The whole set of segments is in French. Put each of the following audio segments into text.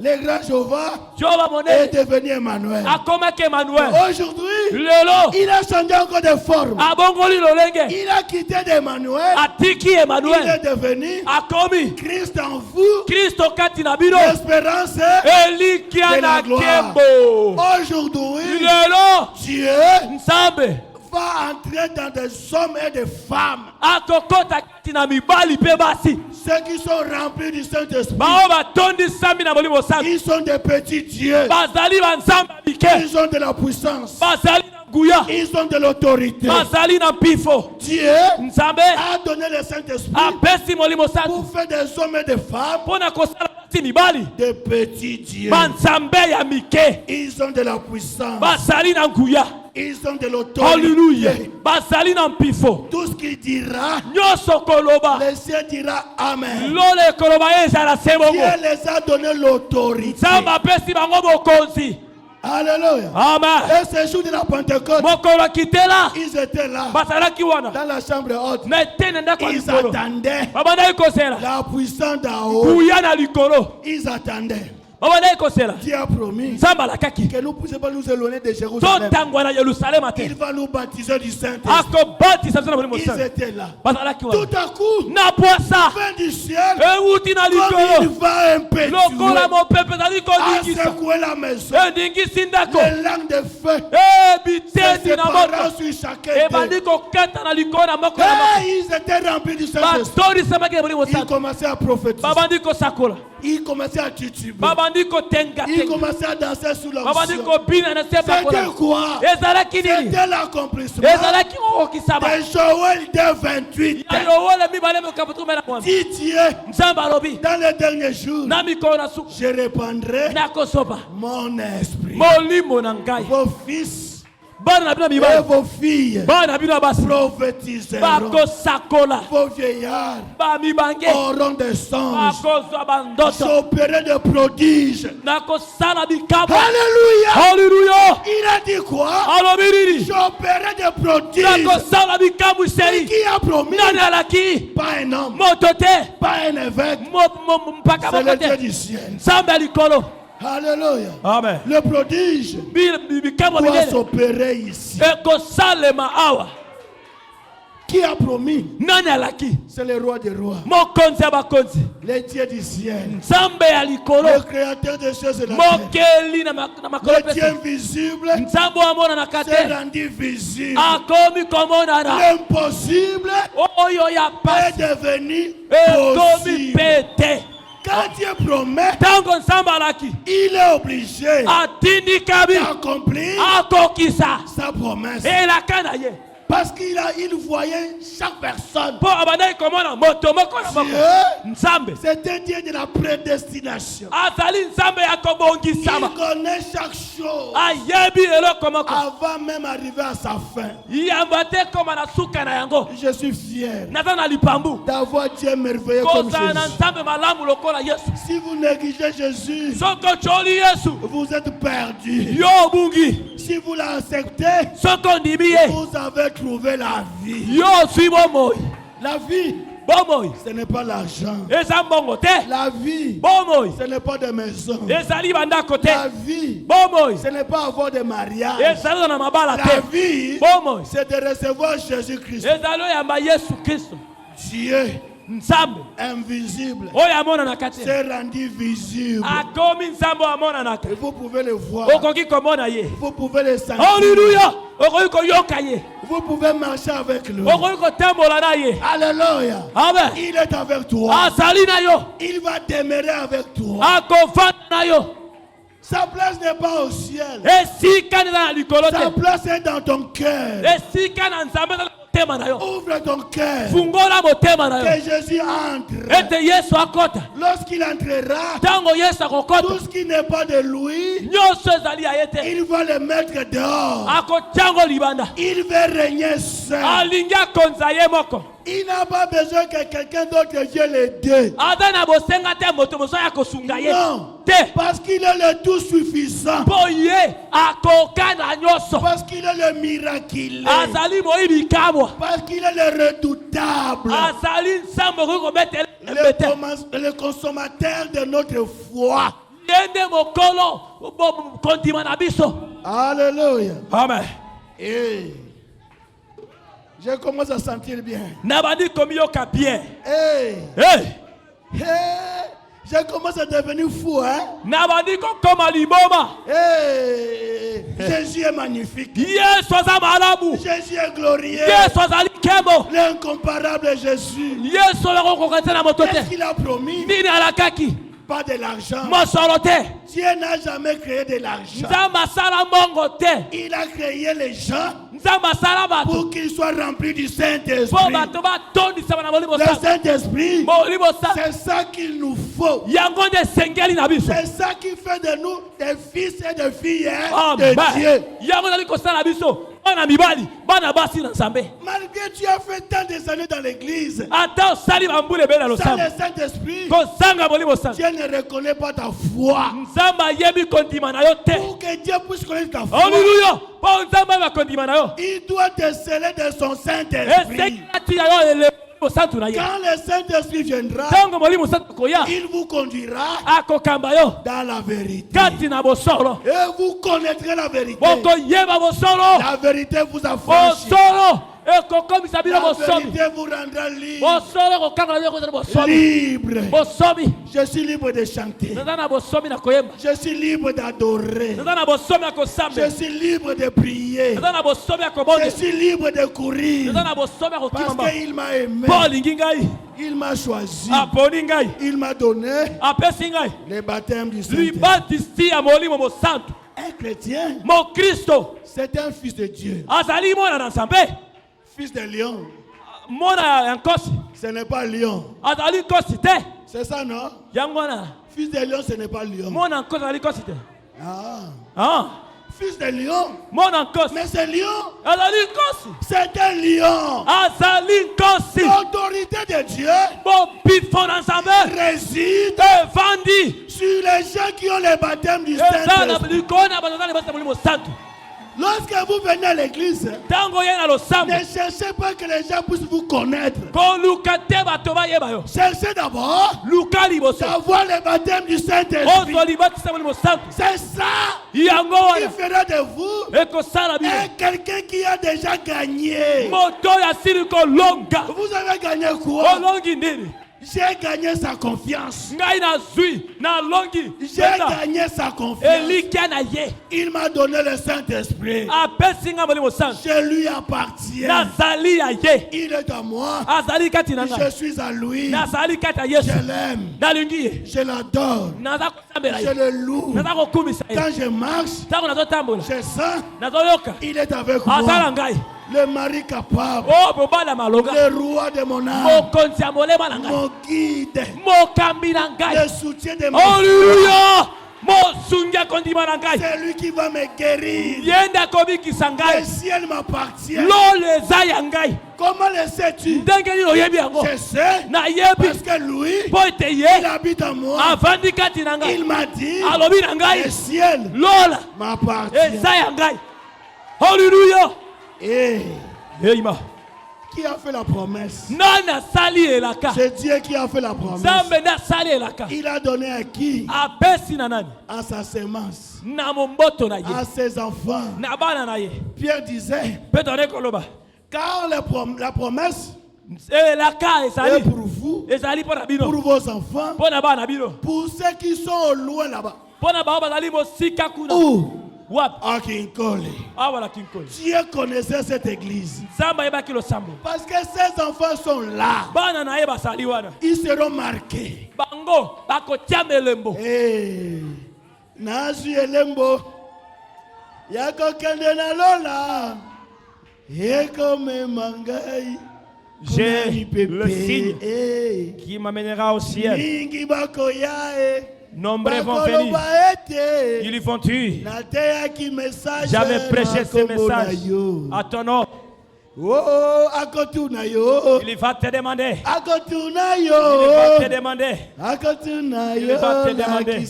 Le grand Jéhovah est devenu Emmanuel. Aujourd'hui, il a changé encore de forme. Il a quitté d'Emmanuel. Il est devenu Christ en vous. L'espérance de la gloire. Aujourd'hui, Dieu va entrer dans des hommes et des femmes. Ceux qui sont remplis du Saint-Esprit. Ils sont des petits dieux. Ils ont de la puissance. Ils ont de l'autorité. Dieu a donné le Saint-Esprit pour faire des hommes et des femmes. Des petits dieux. Ils ont de la puissance. Ils ont de l'autorité. Tout ce qu'il dira, le ciel dira Amen. Dieu les a donné l'autorité. Alléluia. Amen. Et ce jour de la Pentecôte, ils étaient là dans la chambre haute. Ils attendaient la puissance d'en haut. Ils attendaient. Dieu a promis que nous ne pouvons pas nous éloigner de Jérusalem. Il va nous baptiser du Saint-Esprit. Ils étaient là. Tout à coup, fin du ciel, comme il va impétuer à secouer la maison, les langues de feu se séparant sur chacun d'eux. Ils étaient remplis du Saint-Esprit. Ils commençaient à prophétiser. Ils commençaient à tituber. Ils commençaient à danser sous la C'était quoi? C'était l'accomplissement de Joël 2:28. Dit Dieu, dans les derniers jours, je répandrai mon esprit. Vos fils et vos filles prophétiseront. Vos vieillards auront des songes. J'opérerai des prodiges. Alléluia. Il a dit quoi? J'opérerai des prodiges. Et qui a promis? Pas un homme, pas un évêque. C'est le Dieu du ciel. Alléluia. Amen. Le prodige doit s'opérer ici. Qui a promis? C'est le roi des rois. Le Dieu du ciel. Le créateur des choses et de la terre. Le Dieu invisible s'est rendu visible. L'impossible est devenu possible. Quand Dieu promet, il est obligé d'accomplir sa promesse. Parce qu'il voyait chaque personne. Dieu, c'est un Dieu de la prédestination. Il connaît chaque chose avant même d'arriver à sa fin. Je suis fier d'avoir Dieu merveilleux comme Jésus. Si vous négligez Jésus, vous êtes perdu. Si vous l'acceptez, vous avez trouvé la vie. La vie, ce n'est pas l'argent. La vie, ce n'est pas des maisons. La vie, ce n'est pas avoir de mariage. La vie, c'est de recevoir Jésus-Christ. Dieu invisible s'est rendu visible. Et vous pouvez le voir. Vous pouvez le sentir. Vous pouvez marcher avec lui. Alléluia. Il est avec toi. Il va demeurer avec toi. Sa place n'est pas au ciel. Sa place est dans ton cœur. Ouvre ton cœur. Que Jésus entre. Lorsqu'il entrera, tout ce qui n'est pas de lui, il va le mettre dehors. Il va régner seul. Il n'a pas besoin que quelqu'un d'autre vienne l'aider. Non. Parce qu'il est le tout suffisant. Parce qu'il est le miraculeux. Parce qu'il est le redoutable. Le consommateur de notre foi. Alléluia. Amen. Et je commence à sentir bien. Hey. Je commence à devenir fou, hein? Hey. Jésus est magnifique. Jésus est glorieux. L'incomparable Jésus. Qu'est-ce qu'il a promis? Pas de l'argent. Dieu n'a jamais créé de l'argent. Il a créé les gens pour qu'ils soient remplis du Saint-Esprit. Le Saint-Esprit, c'est ça qu'il nous faut. C'est ça qui fait de nous des fils et des filles de Dieu. Malgré tu as fait tant des années dans l'église, sans le Saint-Esprit, Dieu ne reconnaît pas ta foi. Pour que Dieu puisse connaître ta foi, il doit te sceller de son Saint-Esprit. Quand le Saint-Esprit viendra, il vous conduira dans la vérité. Et vous connaîtrez la vérité. La vérité vous affranchit. La vérité vous rendra libre. Je suis libre de chanter. Je suis libre d'adorer. Je suis libre de prier. Je suis libre de courir. Parce qu'il m'a aimé. Il m'a choisi. Il m'a donné le baptême du Saint-Esprit. Un chrétien, c'est un fils de Dieu. Fils de lion. Ce n'est pas lion. C'est ça, non? Fils de lion, ce n'est pas lion. Fils de lion. Mais c'est lion. C'est un lion. L'autorité de Dieu réside sur les gens qui ont le baptême du Saint-Esprit. Lorsque vous venez à l'église, ne cherchez pas que les gens puissent vous connaître. Cherchez d'abord d'avoir le baptême du Saint-Esprit. C'est ça qui fera de vous quelqu'un qui a déjà gagné. Vous avez gagné quoi? J'ai gagné sa confiance. J'ai gagné sa confiance. Il m'a donné le Saint-Esprit. Je lui appartiens. Il est à moi. Je suis à lui. Je l'aime. Je l'adore. Je le loue. Quand je marche, je sens il est avec moi. Le mari capable, le roi de mon âme, mon guide, le soutien de mon âme. C'est lui qui va me guérir. Le ciel m'appartient. Comment le sais-tu? Je sais parce que lui, il habite en moi. Il m'a dit le ciel m'appartient. Alléluia. Qui a fait la promesse? C'est Dieu qui a fait la promesse. Il a donné à qui? À sa sémence, à ses enfants. Pierre disait, car la promesse est pour vous, pour vos enfants, pour ceux qui sont au loin là-bas. Où? À Kinkole. Dieu connaissait cette église. Parce que ces enfants sont là. Ils seront marqués. Hey. Nazu elembo. Yako kende na lola. Yeko me mangai. J'ai le signe qui m'amènera au ciel. Mingi bako yae. Nombreux vont venir. Ils lui font tuer. J'avais prêché ce message à ton nom. Il va te demander. Il va te demander.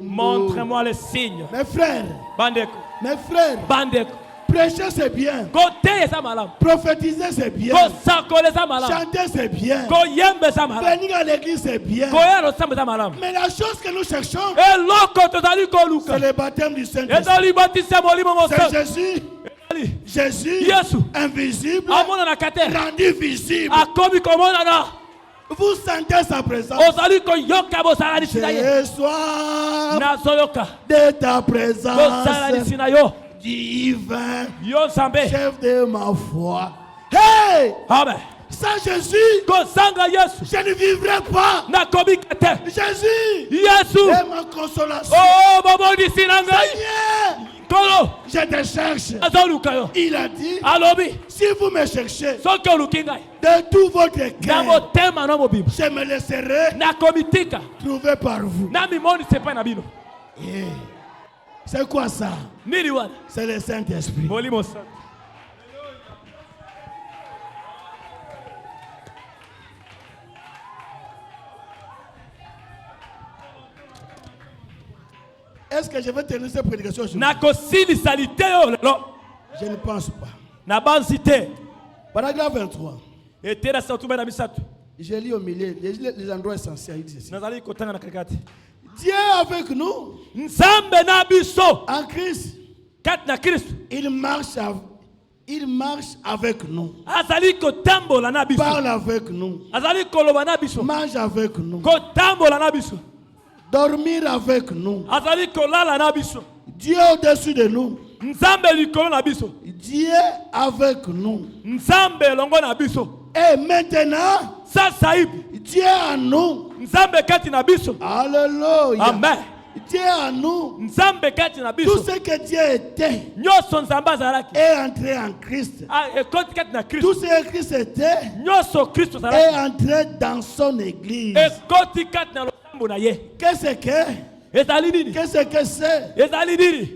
Montre-moi le signe. Mes frères. Bandeko. Mes frères. Bandeko. Prêcher c'est bien. Prophétiser c'est bien. Chanter c'est bien. Venir à l'église c'est bien. Mais la chose que nous cherchons, c'est le baptême du Saint-Esprit. C'est Jésus. Jésus invisible rendu visible. Vous sentez sa présence. J'ai soif de ta présence divin, chef de ma foi. Hey! Amen. Sans Jésus, je ne vivrai pas. Jésus est ma consolation. Seigneur, je te cherche. Il a dit, si vous me cherchez de tout votre cœur, je me laisserai trouver par vous. Yeah. C'est quoi ça? C'est le Saint-Esprit. Est-ce que je vais tenir cette prédication aujourd'hui? Je ne pense pas. Paragraphe 23. Je lis au milieu les endroits essentiels. Dieu avec nous. En Christ. Il marche avec nous. Parle avec nous. Mange avec nous. Dormir avec nous. Dieu au-dessus de nous. Dieu avec nous. Et maintenant, Dieu en nous. Alléluia. Amen. Dieu en nous. Tout ce que Dieu était est entré en Christ. Tout ce que Christ était est entré dans son église. Qu'est-ce que c'est?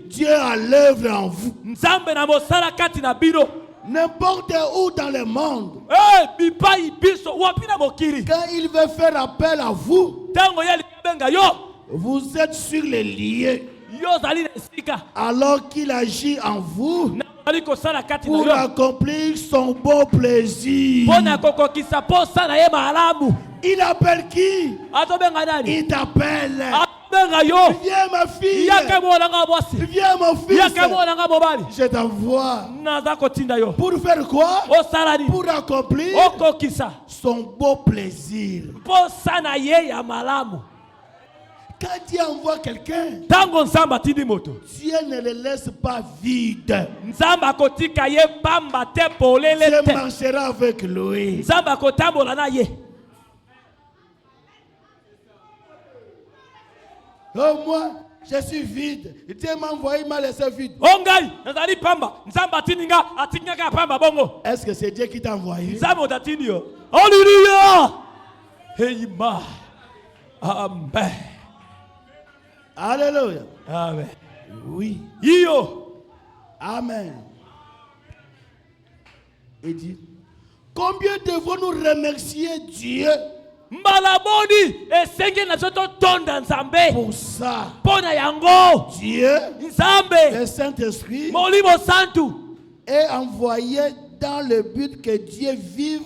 Dieu à l'œuvre en vous. N'importe où dans le monde, quand il veut faire appel à vous, vous êtes sur les lieux. Alors qu'il agit en vous pour accomplir son bon plaisir. Il appelle qui? Il t'appelle. Viens ma fille. Viens mon fils. Je t'envoie. Pour faire quoi? Pour accomplir son beau plaisir. Quand Dieu envoie quelqu'un, Dieu ne le laisse pas vide. Dieu marchera avec lui. Oh, moi, je suis vide. Dieu m'a envoyé, il m'a laissé vide. Est-ce que c'est Dieu qui t'a envoyé? Alléluia. Amen. Alléluia. Amen. Oui. Amen. Il dit, combien devons-nous remercier Dieu pour ça? Dieu, le Saint-Esprit, est envoyé dans le but que Dieu vive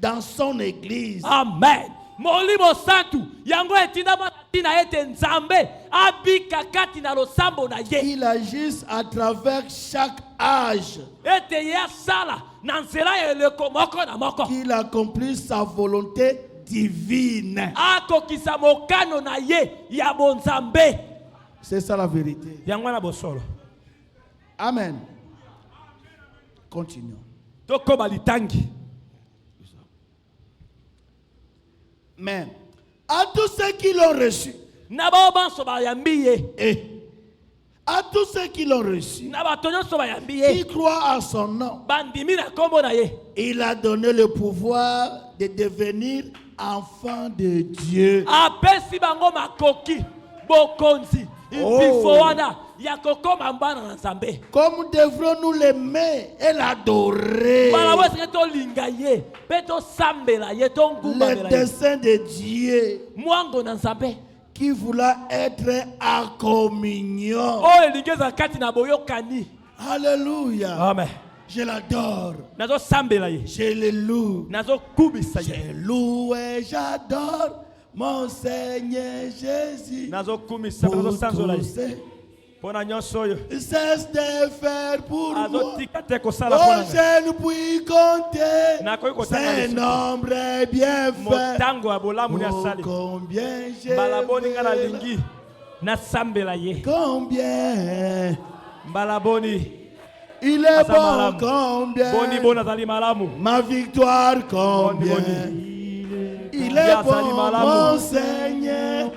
dans son église. Amen. Il agisse à travers chaque âge. Qu'il accomplisse sa volonté divine. C'est ça la vérité. Amen. Continuons. Mais à tous ceux qui l'ont reçu, à tous ceux qui l'ont reçu, qui croient à son nom, il a donné le pouvoir de devenir enfants de Dieu. Comme devrons-nous l'aimer et l'adorer? Le dessein de Dieu qui voulait être en communion Alléluia. Amen. Je l'adore. Je le loue. Je loue et j'adore mon Seigneur Jésus. Cesse de faire pour moi. Oh, je ne puis compter ces nombreux bienfaits. Oh, combien j'ai combien il est bon, combien ma victoire, combien il est bon, mon Seigneur.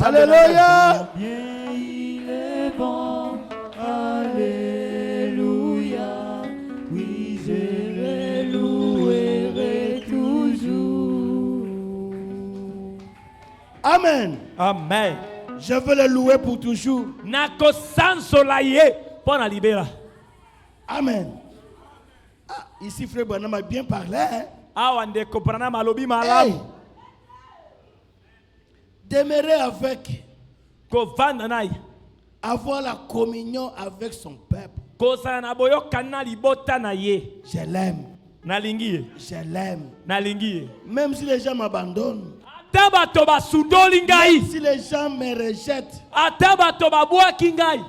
Alléluia. Il est bon, alléluia. Oui, je le louerai toujours. Amen. Amen. Je veux le louer pour toujours. Amen. Ah, ici, frère Branham a bien parlé. Hein? Hey. Demeurer avec, avoir la communion avec son peuple. Je l'aime. Je l'aime. Même si les gens m'abandonnent. Même si les gens me rejettent,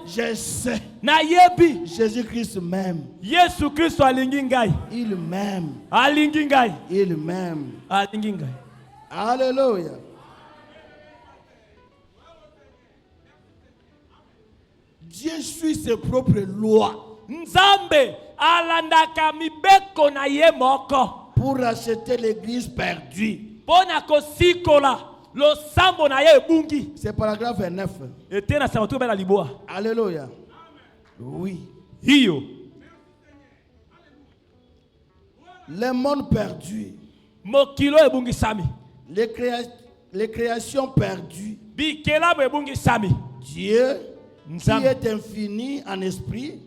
je sais. Jésus-Christ m'aime. Il m'aime. Il m'aime. Alléluia. Dieu suit ses propres lois pour racheter l'église perdue. C'est paragraphe 9. Alléluia. Oui. Le monde perdu. Les créations perdues. Dieu qui est infini en esprit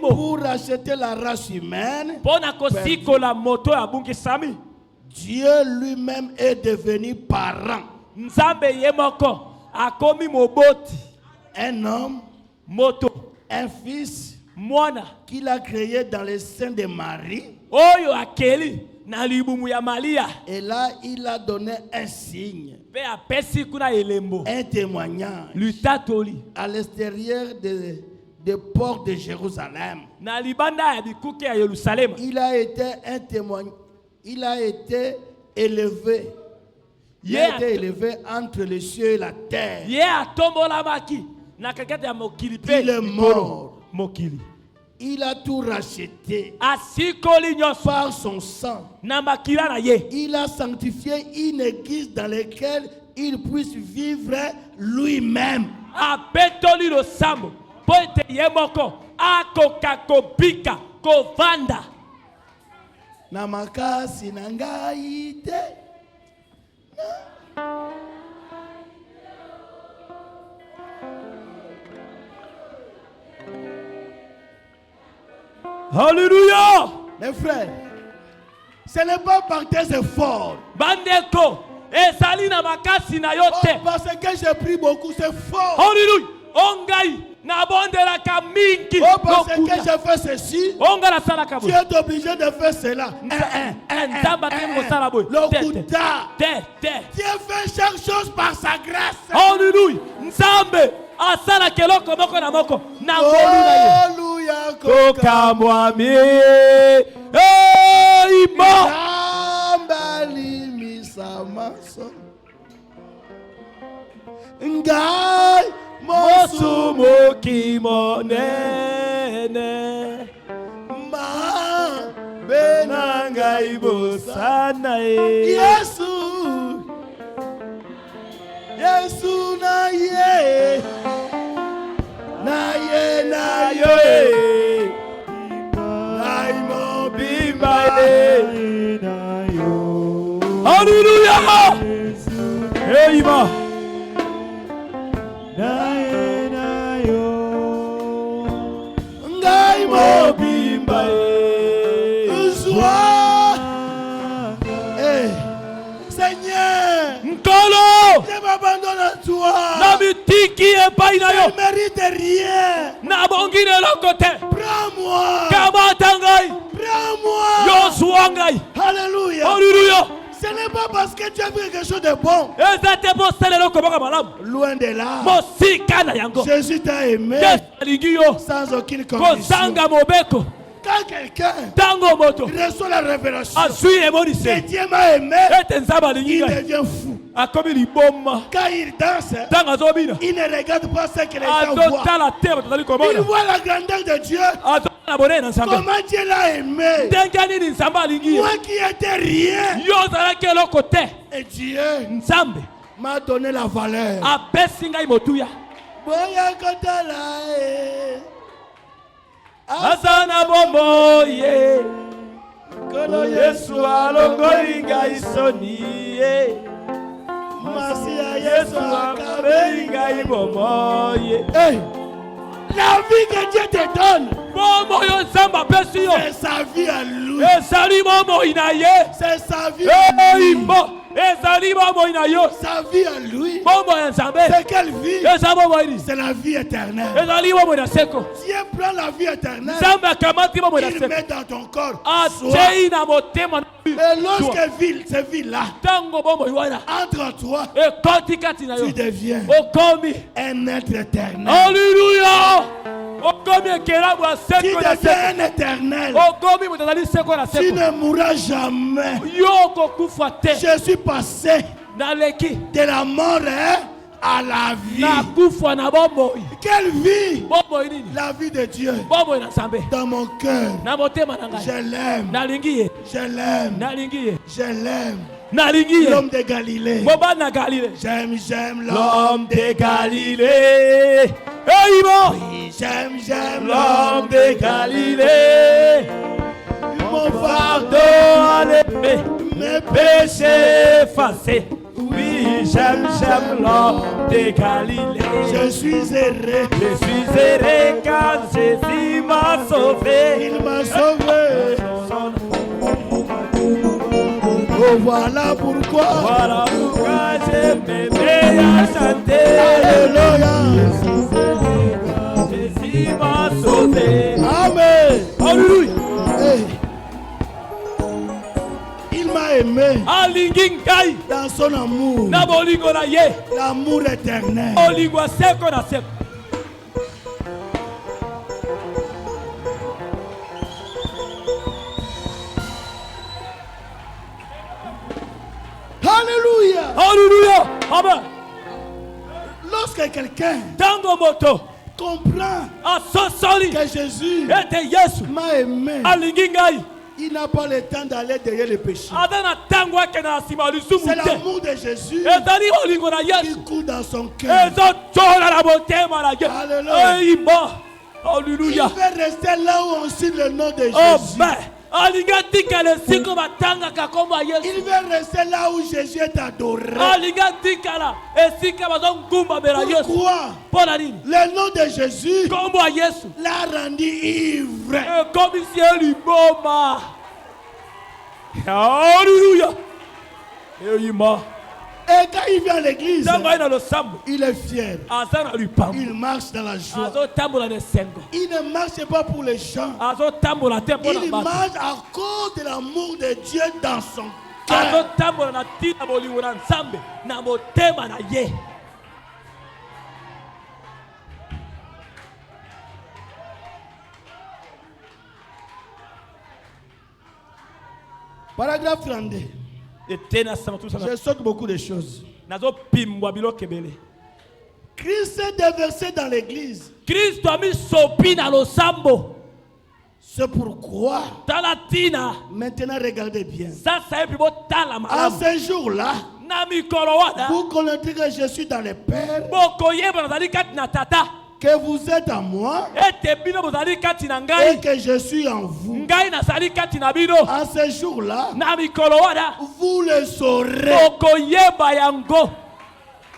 pour racheter la race humaine. Dieu lui-même est devenu parent. Un homme, un fils qu'il a créé dans le sein de Marie. Et là, il a donné un signe, un témoignage à l'extérieur des portes de Jérusalem. Il a été un témoignage. Il a été élevé. Il a été élevé entre les cieux et la terre. Il est mort. Il a tout racheté par son sang. Il a sanctifié une église dans laquelle il puisse vivre lui-même. Namakasi nangaite. Alléluia. Mes frères, ce n'est pas par tes efforts. Bandeko, ezali na makasi na yote. Oh, parce que j'ai pris beaucoup, c'est fort. Alléluia. Ongai na bondela kamingi. Oh, parce que j'ai fait ceci. Onga la sala kabo. Tu es obligé de faire cela. L'okuta. Dieu fait chaque chose par sa grâce. Alléluia. Nzambe asala keloko moko na moko. Na ngolu na ye. Alléluia. Koka mwami. Ima. Ambali misamaso. Ngai mosumo kimonene. Ma benanga ibosana e. Yesu na ye. Na ye na yo e. Na imo bimba e. Na yo. Alléluia. Hey ma. Na ye na yo. Ngai mo bimba e. Seigneur, Nkolo, je m'abandonne à toi. Na mitiki epai na yo. ne mérite rien. Prends-moi. Prends-moi. Alléluia. Alléluia. Ce n'est pas parce que tu as vu quelque chose de bon. Loin de là. Jésus t'a aimé sans aucune condition. Quand quelqu'un reçoit la révélation que Dieu m'a aimé, il devient fou. Quand il danse, il ne regarde pas ce que les gens voient. Il voit la grandeur de Dieu. Comment Dieu l'a aimé. Moi qui étais rien. Et Dieu m'a donné la valeur. Asana bombo ye Kono Yesu alongoli ngai soni ye Masia Yesu akabeli ngai bombo ye. La vie que Dieu te donne, c'est sa vie à lui. C'est sa vie à lui. Sa vie à lui. C'est quelle vie? C'est la vie éternelle. Dieu prend la vie éternelle. Il met dans ton corps. Et lorsque cette vie-là entre en toi, tu deviens un être éternel. Alléluia. Tu deviens un éternel. Tu ne mourras jamais. Je suis passé de la mort à la vie. Quelle vie? La vie de Dieu. Dans mon cœur. Je l'aime. Je l'aime. Je l'aime. L'homme de Galilée. J'aime l'homme de Galilée. Oui, j'aime l'homme de Galilée. Mon fardeau enlevé, mes péchés effacés. Oui, j'aime l'homme de Galilée. Je suis erré car Jésus m'a sauvé. Il m'a sauvé. Oh, voilà pourquoi je me mets à chanter. Alléluia. Jésus m'a sauvé. Amen. Alléluia. Il m'a aimé dans son amour. L'amour éternel. Alléluia. Alléluia. Amen. Lorsque quelqu'un comprend que Jésus m'a aimé, il n'a pas le temps d'aller derrière le péché. C'est l'amour de Jésus qui coule dans son cœur. Alléluia. Il veut rester là où on cite le nom de Jésus. Il veut rester là où Jésus est adoré. Pourquoi? Le nom de Jésus l'a rendu ivre. Alléluia. Et quand il vient à l'église, il est fier. Il marche dans la joie. Il ne marche pas pour les gens. Il marche à cause de l'amour de Dieu dans son cœur. Paragraphe 32. Je saute beaucoup de choses. Christ est déversé dans l'église. C'est pourquoi maintenant regardez bien. À ce jour-là, vous connaîtrez que je suis dans le Père, que vous êtes en moi et que je suis en vous. À ce jour-là, vous le saurez.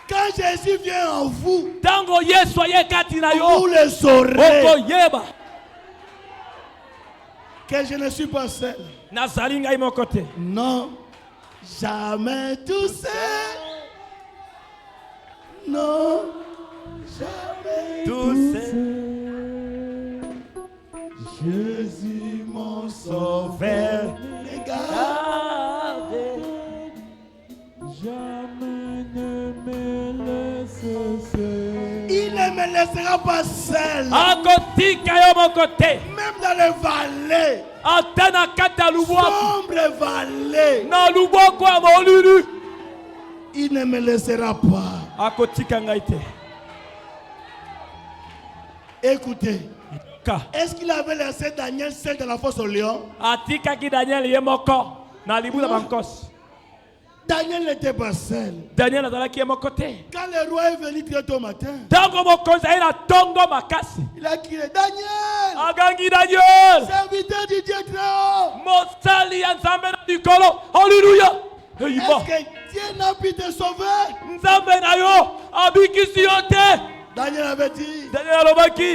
Quand Jésus vient en vous, vous le saurez. Que je ne suis pas seul. Non, jamais tout seul. Non, jamais Il ne me laissera pas seul. Même dans les vallées. Sombre vallée. Il ne me laissera pas. Écoutez. Est-ce qu'il avait laissé Daniel seul dans la fosse au lion? Daniel n'était pas seul. Quand le roi est venu très tôt au matin, il a crié Daniel, serviteur du Dieu très haut. Est-ce que Dieu n'a pu te sauver? Daniel avait dit,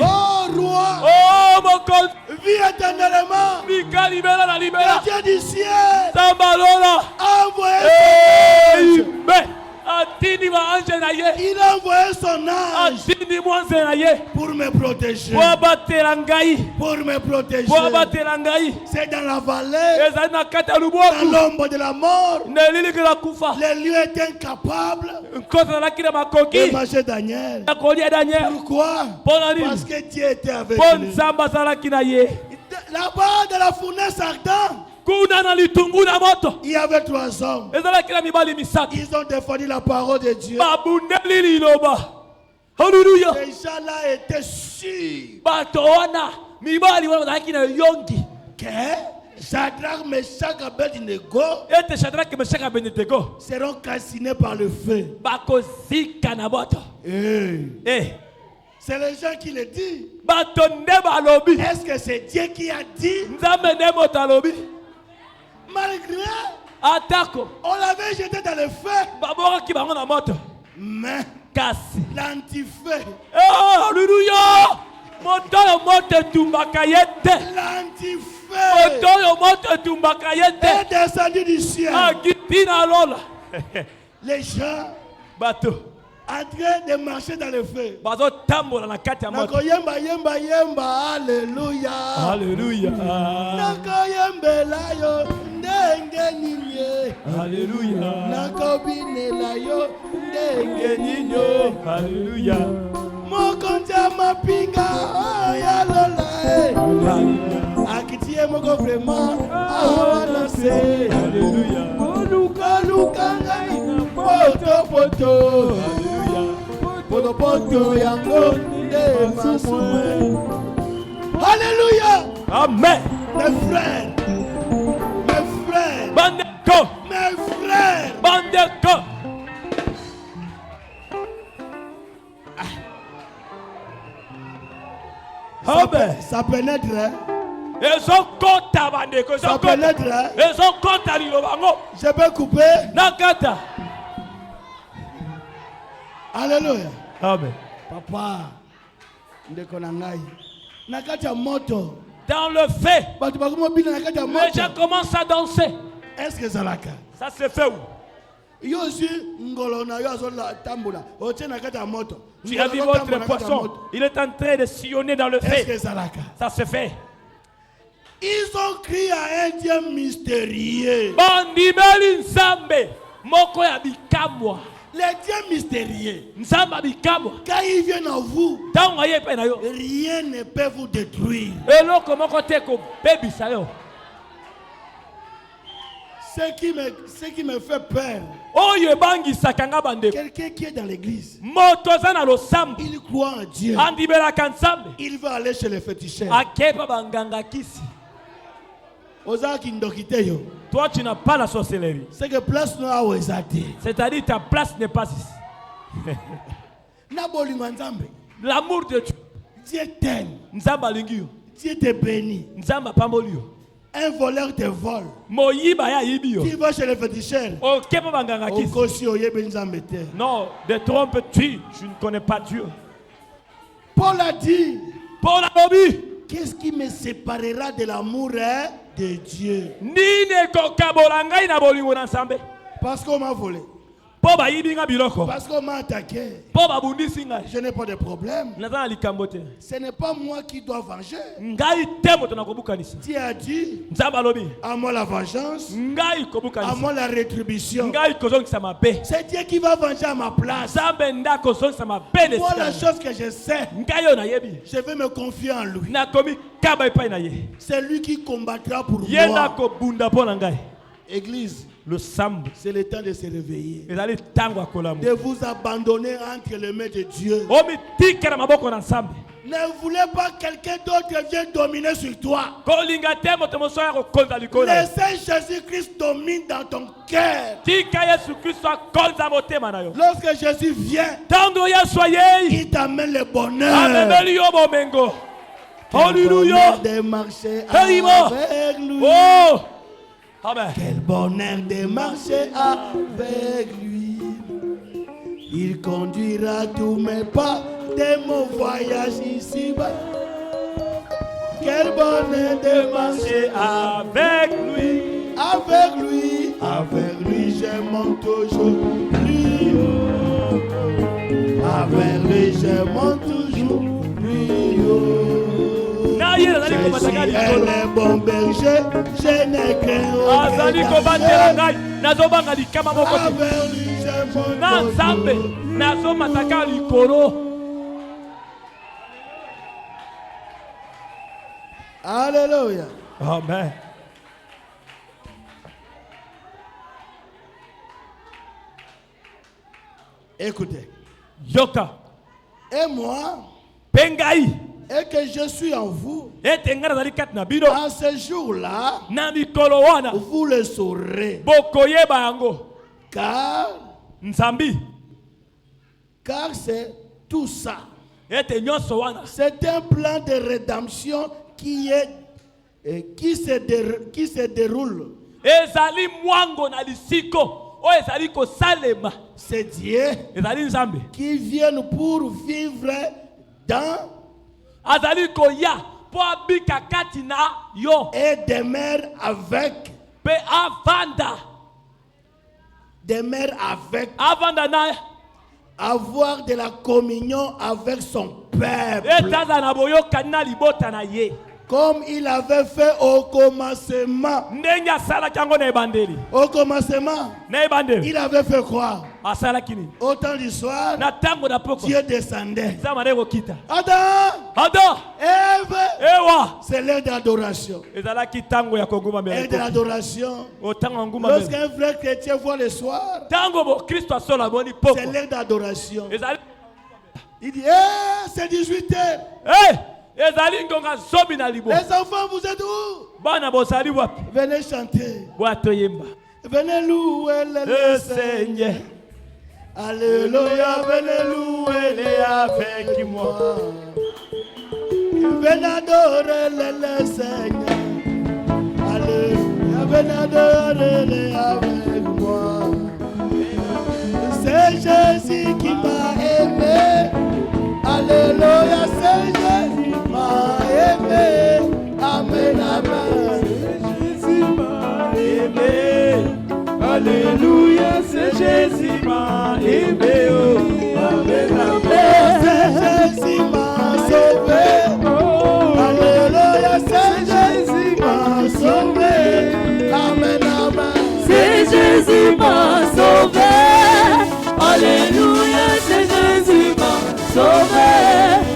oh roi, vis éternellement. Le Dieu du ciel a envoyé il a envoyé son ange pour me protéger. Pour me protéger. C'est dans la vallée, dans l'ombre de la mort, les lieux étaient incapables de manger Daniel. Pourquoi? Parce que Dieu était avec lui. Là-bas, dans la fournaise ardente, il y avait 3 hommes. Ils ont défendu la parole de Dieu. Ces gens-là étaient sûrs que Shadrach, Meshach et Abednego seront calcinés par le feu. C'est les gens qui le disent. Est-ce que c'est Dieu qui a dit? Malgré, on l'avait jeté dans le feu. Mais l'antifeu. L'antifeu est descendu du ciel. Les gens en train de marcher dans le feu. Alléluia. Alléluia. Alléluia. Alléluia. Mokonja mapinga yalola akitie moko vraiment awanase. Alléluia. Luka ngai poto. Alléluia. Poto yango nde maswe. Alléluia. Amen. Mes frères. Bandeko. Mes frères. Bandeko. Ça pénètre. Ça pénètre. Je peux couper. Nakata. Alléluia. Amen. Papa, ndeko na ngai. Nakata moto. Dans le fait, les gens commencent à danser. Est-ce que ça l'a? Ça se fait où? Tu as vu votre poisson. Il est en train de sillonner dans le fait. Est-ce que ça l'a? Ça se fait. Ils ont crié à un Dieu mystérieux. Les dieux mystérieux, quand ils viennent à vous, rien ne peut vous détruire. Ce qui me fait peur, quelqu'un qui est dans l'église, il croit en Dieu, il va aller chez les féticheurs. Toi, tu n'as pas la sorcellerie. C'est que place noire. C'est-à-dire ta place n'est pas ici. L'amour de Dieu. Dieu t'aime. Dieu te bénit. Un voleur te vole. Tu vas chez les féticheurs. Non, de trompe-tu. Je ne connais pas Dieu. Paul a dit. Qu'est-ce qui me séparera de l'amour de Dieu? Parce qu'on m'a volé. Parce qu'on m'a attaqué. Je n'ai pas de problème. Ce n'est pas moi qui dois venger. Tu as dit à moi la vengeance, à moi la rétribution. C'est Dieu qui va venger à ma place. Moi, la chose que je sais, je vais me confier en lui. C'est lui qui combattra pour moi. Église, c'est le temps de se réveiller, de vous abandonner entre les mains de Dieu. Ne voulez pas que quelqu'un d'autre vienne dominer sur toi. Laissez Jésus-Christ dominer dans ton cœur. Lorsque Jésus vient, il t'amène le bonheur. Alléluia. De marcher avec lui. Oh. Amen. Quel bonheur de marcher avec lui. Il conduira tous mes pas de mon voyage ici-bas. Quel bonheur de marcher avec lui. Avec lui. Avec lui, je monte toujours plus haut. Avec lui, je monte toujours plus haut. Je suis un bon berger, je n'ai qu'un autre danger. Alléluia. Amen. Écoutez. Yoka. Et moi, Pengai. Et que je suis en vous. En ce jour-là, vous le saurez. Car c'est tout ça. C'est un plan de rédemption qui se déroule. C'est Dieu qui vient pour vivre dans et demeure avec. Demeure avec. Avoir de la communion avec son peuple. Comme il avait fait au commencement. Au commencement, il avait fait quoi? Au temps du soir, Dieu descendait. Adam, Ève, c'est l'heure d'adoration. Et de l'adoration. Lorsqu'un vrai chrétien voit le soir, c'est l'heure d'adoration. Il dit, c'est 18h. Les enfants, vous êtes où? Venez chanter. Venez louer le Seigneur. Alléluia, venez louer avec moi. Venez adorer le Seigneur. Alléluia, venez adorer avec moi. C'est Jésus qui m'a aimé. Alléluia, c'est Jésus qui m'a aimé. Amen, amen. Jésus m'a aimé. Alléluia, c'est Jésus qui m'a aimé. Oh, amen, amen. C'est Jésus qui m'a sauvé. Oh, alléluia, c'est Jésus qui m'a sauvé. Amen, amen. C'est Jésus qui m'a sauvé. Alléluia, c'est Jésus qui m'a sauvé.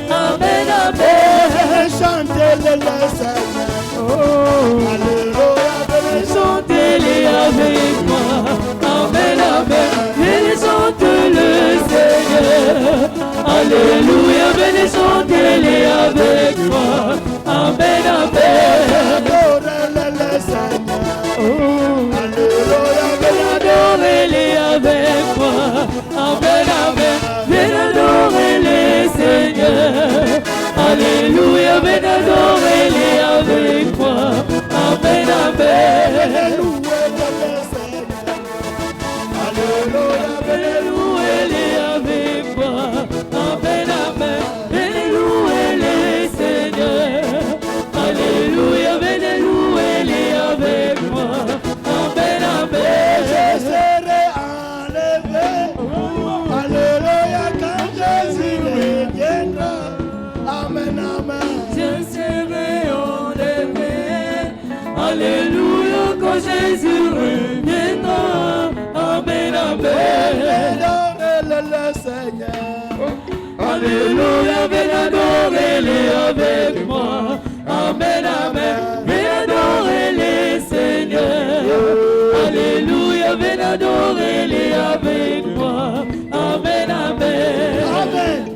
Amen, amen. Chantez-le Seigneur. Oh, alléluia, chantez-le avec moi. Amen, amen. Venez chanter le Seigneur. Alléluia, venez chanter-le avec moi. Amen, amen. Adorez-le Seigneur. Oh, alléluia, venez adorer-le avec moi. Amen, amen. Venez adorer le Seigneur. Alléluia, venez adorer-le avec moi. Amen, amen. Alléluia, venez louer-le avec moi. Amen, amen. quand Jésus reviendra. Amen, amen. Adorez le Seigneur. Alléluia, venez adorer-les avec moi. Amen, amen. Venez adorer les Seigneurs. Alléluia, venez adorer-les avec moi. Amen, amen. Amen.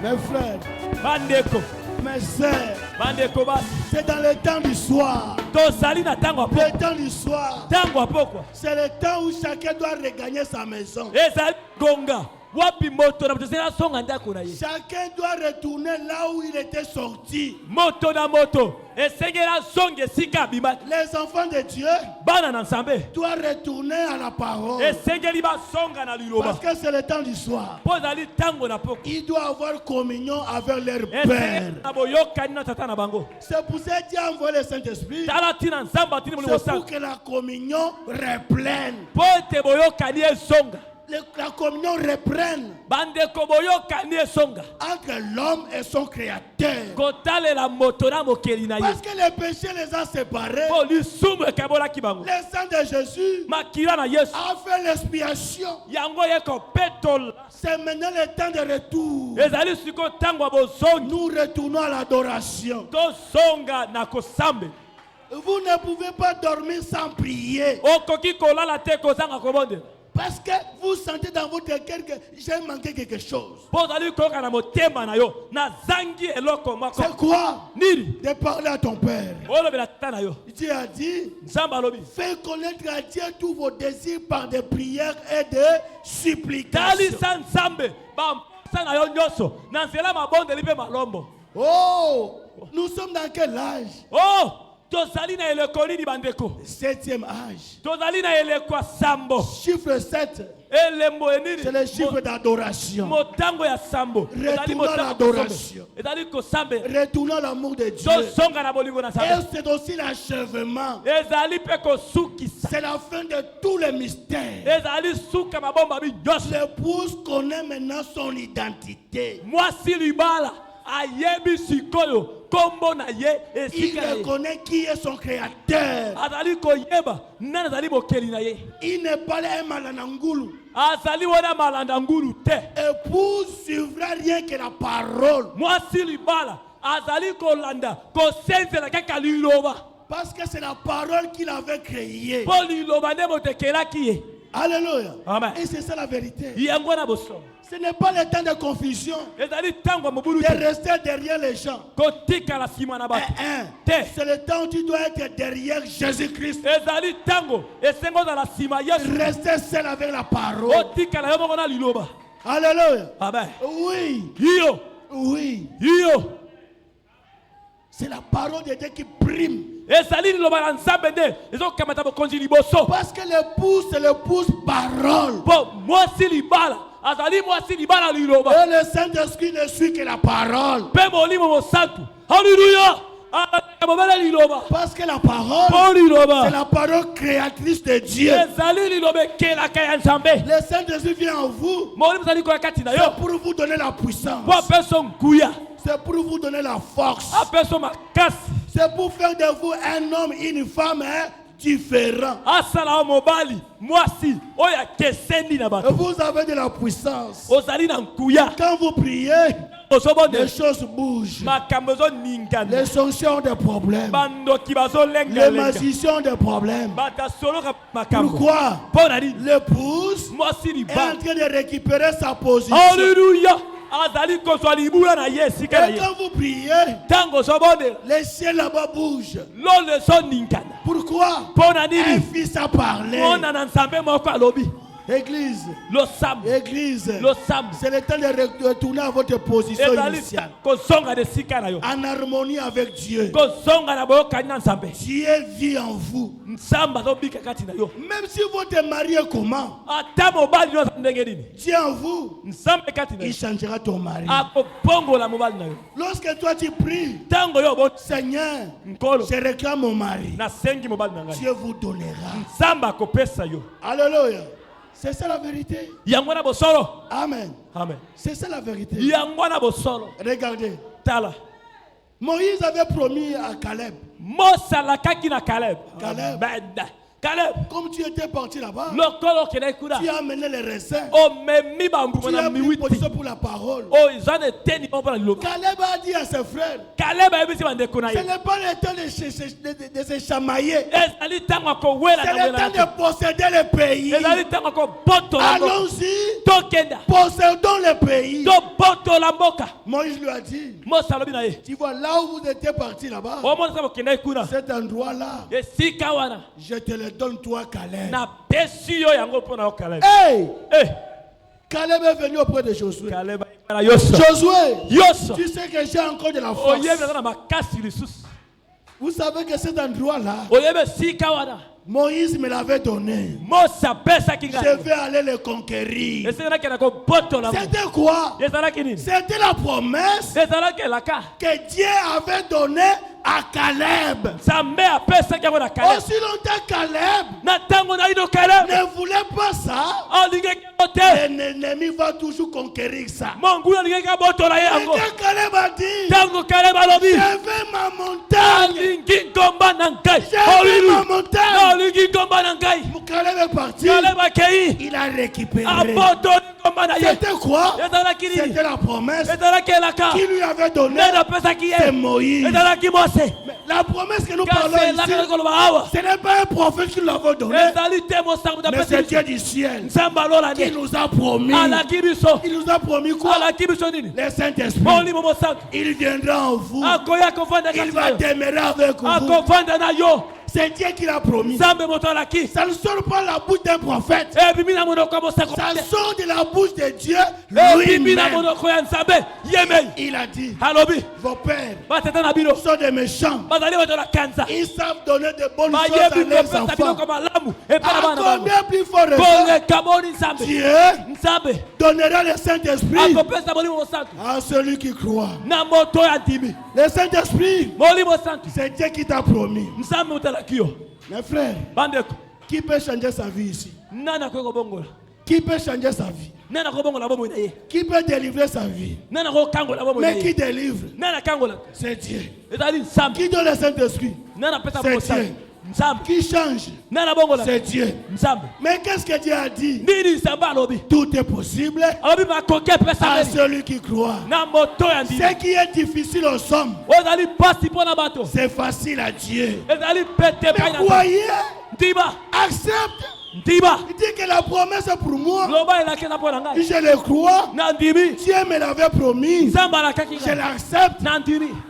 Mes frères, Bandeko, mes sœurs, bandeko basi. c'est dans le temps du soir. Tozali na tango Le apoko. temps du soir, Tango apoko. c'est le temps où chacun doit regagner sa maison. Ezali gonga. Wapi moto na moto zela songa ndako na ye. Chacun doit retourner là où il était sorti. Moto na moto. Esengela songe sika bima. Les enfants de Dieu Bana na nsambe. doivent retourner à la parole. Esengeli ba songa na liloba. Parce que c'est le temps du soir. Pozali tango na poko. Ils doivent avoir communion avec leur Père. Esengela na boyokani na tata na bango. C'est pour ça que Dieu a envoyé le Saint-Esprit. Tala tina nzamba tini mulimo C'est pour sang. que la communion reprenne. Pote boyokani esonga. La communion reprenne Bandeko boyokani esonga. entre l'homme et son créateur. Kotale la moto na mokeli na ye. Parce que les péchés les a séparés. Po lisumu ekabola kibango. Le sang de Jésus Makila na Yesu. a fait l'expiation. Yango ye ko petol. C'est maintenant le temps de retour. Ezali siko tango bozongi. Nous retournons à l'adoration. To songa na kosambe. Vous ne pouvez pas dormir sans prier. Okoki kolala te kozanga kobonde. Parce que vous sentez dans votre cœur que j'ai manqué quelque chose. Pozali koka na motema na yo. Na zangi eloko mako. C'est quoi? Nini? De parler à ton Père. Olobela tata na yo. Dieu a dit, Nzamba lobi. fais connaître à Dieu tous vos désirs par des prières et des Tali supplications. san nzambe. Ba sana yo nyoso. Na nzela mabonde lipe malombo. Oh, nous sommes dans quel âge? Oh! Tozali na eleko nini bandeko? 7e âge. Tozali na eleko sambo. Chiffre 7, Elembo enini? c'est le chiffre d'adoration. Motango ya sambo. Retournons à l'adoration. Ezali kosambe. Retournons à l'amour de Dieu. To songa na bolingo na Et sambe. c'est aussi l'achèvement. Ezali pe kosukisa. C'est la fin de tous les mystères. Ezali suka mabomba bi nyonso. L'épouse connaît maintenant son identité. Mwasi libala ayebi sikoyo kombo na ye Il esika na ye. reconnaît qui est son créateur. Azali koyeba nani azali mokeli na ye. Il n'est pas un malanangulu. Azali wana malanda ngulu te. Épouse suivra rien que la parole. Mwasi libala azali kolanda kosenzela kaka liloba. Parce que c'est la parole qu'il avait créée. Po liloba nde motekelaki ye. Alléluia. Amen. Et c'est ça la vérité. Yango na boso. Ce n'est pas le temps de confusion. Ezali tango mobulu De te. rester derrière les gens. Kotika la sima na bato. Te. C'est le temps où tu dois être derrière Jésus-Christ. Ezali tango esengo za la sima Yesu. Rester seul avec la parole. Otika la yo moko na liloba. Alléluia. Amen. Oui. Iyo. Oui. Iyo. C'est la parole de Dieu qui prime. Ezali liloba na nzambe nde ezokamata bokonzi liboso. Parce que l'épouse, c'est l'épouse parole. Po mwasi libala azali mwasi libala liloba. Et le Saint-Esprit ne suit que la parole. Pe molimo mosantu. Alléluia. Amobela liloba. Parce que la parole, Po liloba. c'est la parole créatrice de Dieu. Ezali liloba kelaka ya nzambe. Le Saint-Esprit vient en vous. Molimo zali koya kati na yo. C'est pour vous donner la puissance. Po apeso nkuya. C'est pour vous donner la force. Apeso makasi. C'est pour faire de vous un homme et une femme différents. Asala mobali mwasi oya kesendi na Et bato. vous avez de la puissance. Ozali na nkuya. Quand vous priez, Osobonde. les choses bougent. Makambo zo ningana. Les solutions ont des problèmes. Bandoki bazo lenga Les lenga. magiciens ont des problèmes. Bata soloka makambo. Pourquoi? Pona di. L'épouse Mwasi est liba. en train de récupérer sa position. Alléluia. Azali kozwa libula na Yesu Et kala ye. quand vous priez, Tango sobonde. les cieux là-bas bougent. Lole so ningana. Pourquoi? Pona Un nini. fils a parlé. Mona na nzambe moko alobi. Église, Lo sam. église, Lo sam. c'est le temps de retourner à votre position Ezali initiale. kozonga de sika na yo. En harmonie avec Dieu. Kozonga na boyoka na nzambe. Dieu vit en vous. Nzamba zo bika kati na yo. Même si votre mari est comment, Ata mobali yo ndenge nini. Dieu en vous, Nzambe kati na yo. il changera ton mari. Akopongola mobali na yo. Lorsque toi tu pries, Tango yo bo Seigneur, nkolo je réclame mon mari. na sengi mobali na ngai. Dieu vous donnera. Nzamba akopesa yo. Alléluia. C'est ça la vérité. Yango na bosolo. Amen. Amen. C'est ça la vérité. Yango na bosolo. Regardez. Tala. Moïse avait promis à Caleb. Caleb, comme tu étais parti là-bas, tu as amené les raisins. Tu as pris position pour la parole. Caleb a dit à ses frères, ce n'est pas le temps de se chamailler. C'est le temps de posséder le pays. Allons-y, possédons le pays. Moïse lui a dit, tu vois, là où vous étiez parti là-bas, cet endroit-là, je te le donne toi, Caleb. Hey! Caleb est venu auprès de Josué. Josué, tu sais que j'ai encore de la force. Vous savez que cet endroit-là, Moïse me l'avait donné. Je vais aller le conquérir. C'était quoi? C'était la promesse que Dieu avait donnée à Caleb. Aussi longtemps Caleb ne voulait pas ça, l'ennemi va toujours conquérir ça. Et quand Caleb a dit, je veux ma montagne, Caleb est parti, il a récupéré. C'était quoi? C'était la promesse qui lui avait donné. C'est Moïse. Mais la promesse que nous parlons ici, ce n'est pas un prophète qui l'avait donné, mais c'est Dieu du ciel qui nous a promis. Il nous a promis quoi? Le Saint-Esprit. Il viendra en vous. Il va demeurer avec vous. C'est Dieu qui l'a promis. Ça ne sort pas de la bouche d'un prophète. Ça sort de la bouche de Dieu lui-même. Il a dit, vos pères sont des méchants. Ils savent donner de bonnes choses à leurs enfants. À combien plus fort Dieu donnera le Saint-Esprit à celui qui croit. Le Saint-Esprit, c'est Dieu qui t'a promis. Mes frères, qui peut changer sa vie ici? Qui peut changer sa vie? Qui peut délivrer sa vie? Mais qui délivre? C'est Dieu. Qui donne le Saint-Esprit? C'est Dieu. Qui change? C'est Dieu. Mais qu'est-ce que Dieu a dit? Tout est possible à celui qui croit. Ce qui est difficile aux hommes, c'est facile à Dieu. Mais croyez, accepte. Il dit que la promesse est pour moi. Je le crois. Dieu me l'avait promis. Je l'accepte.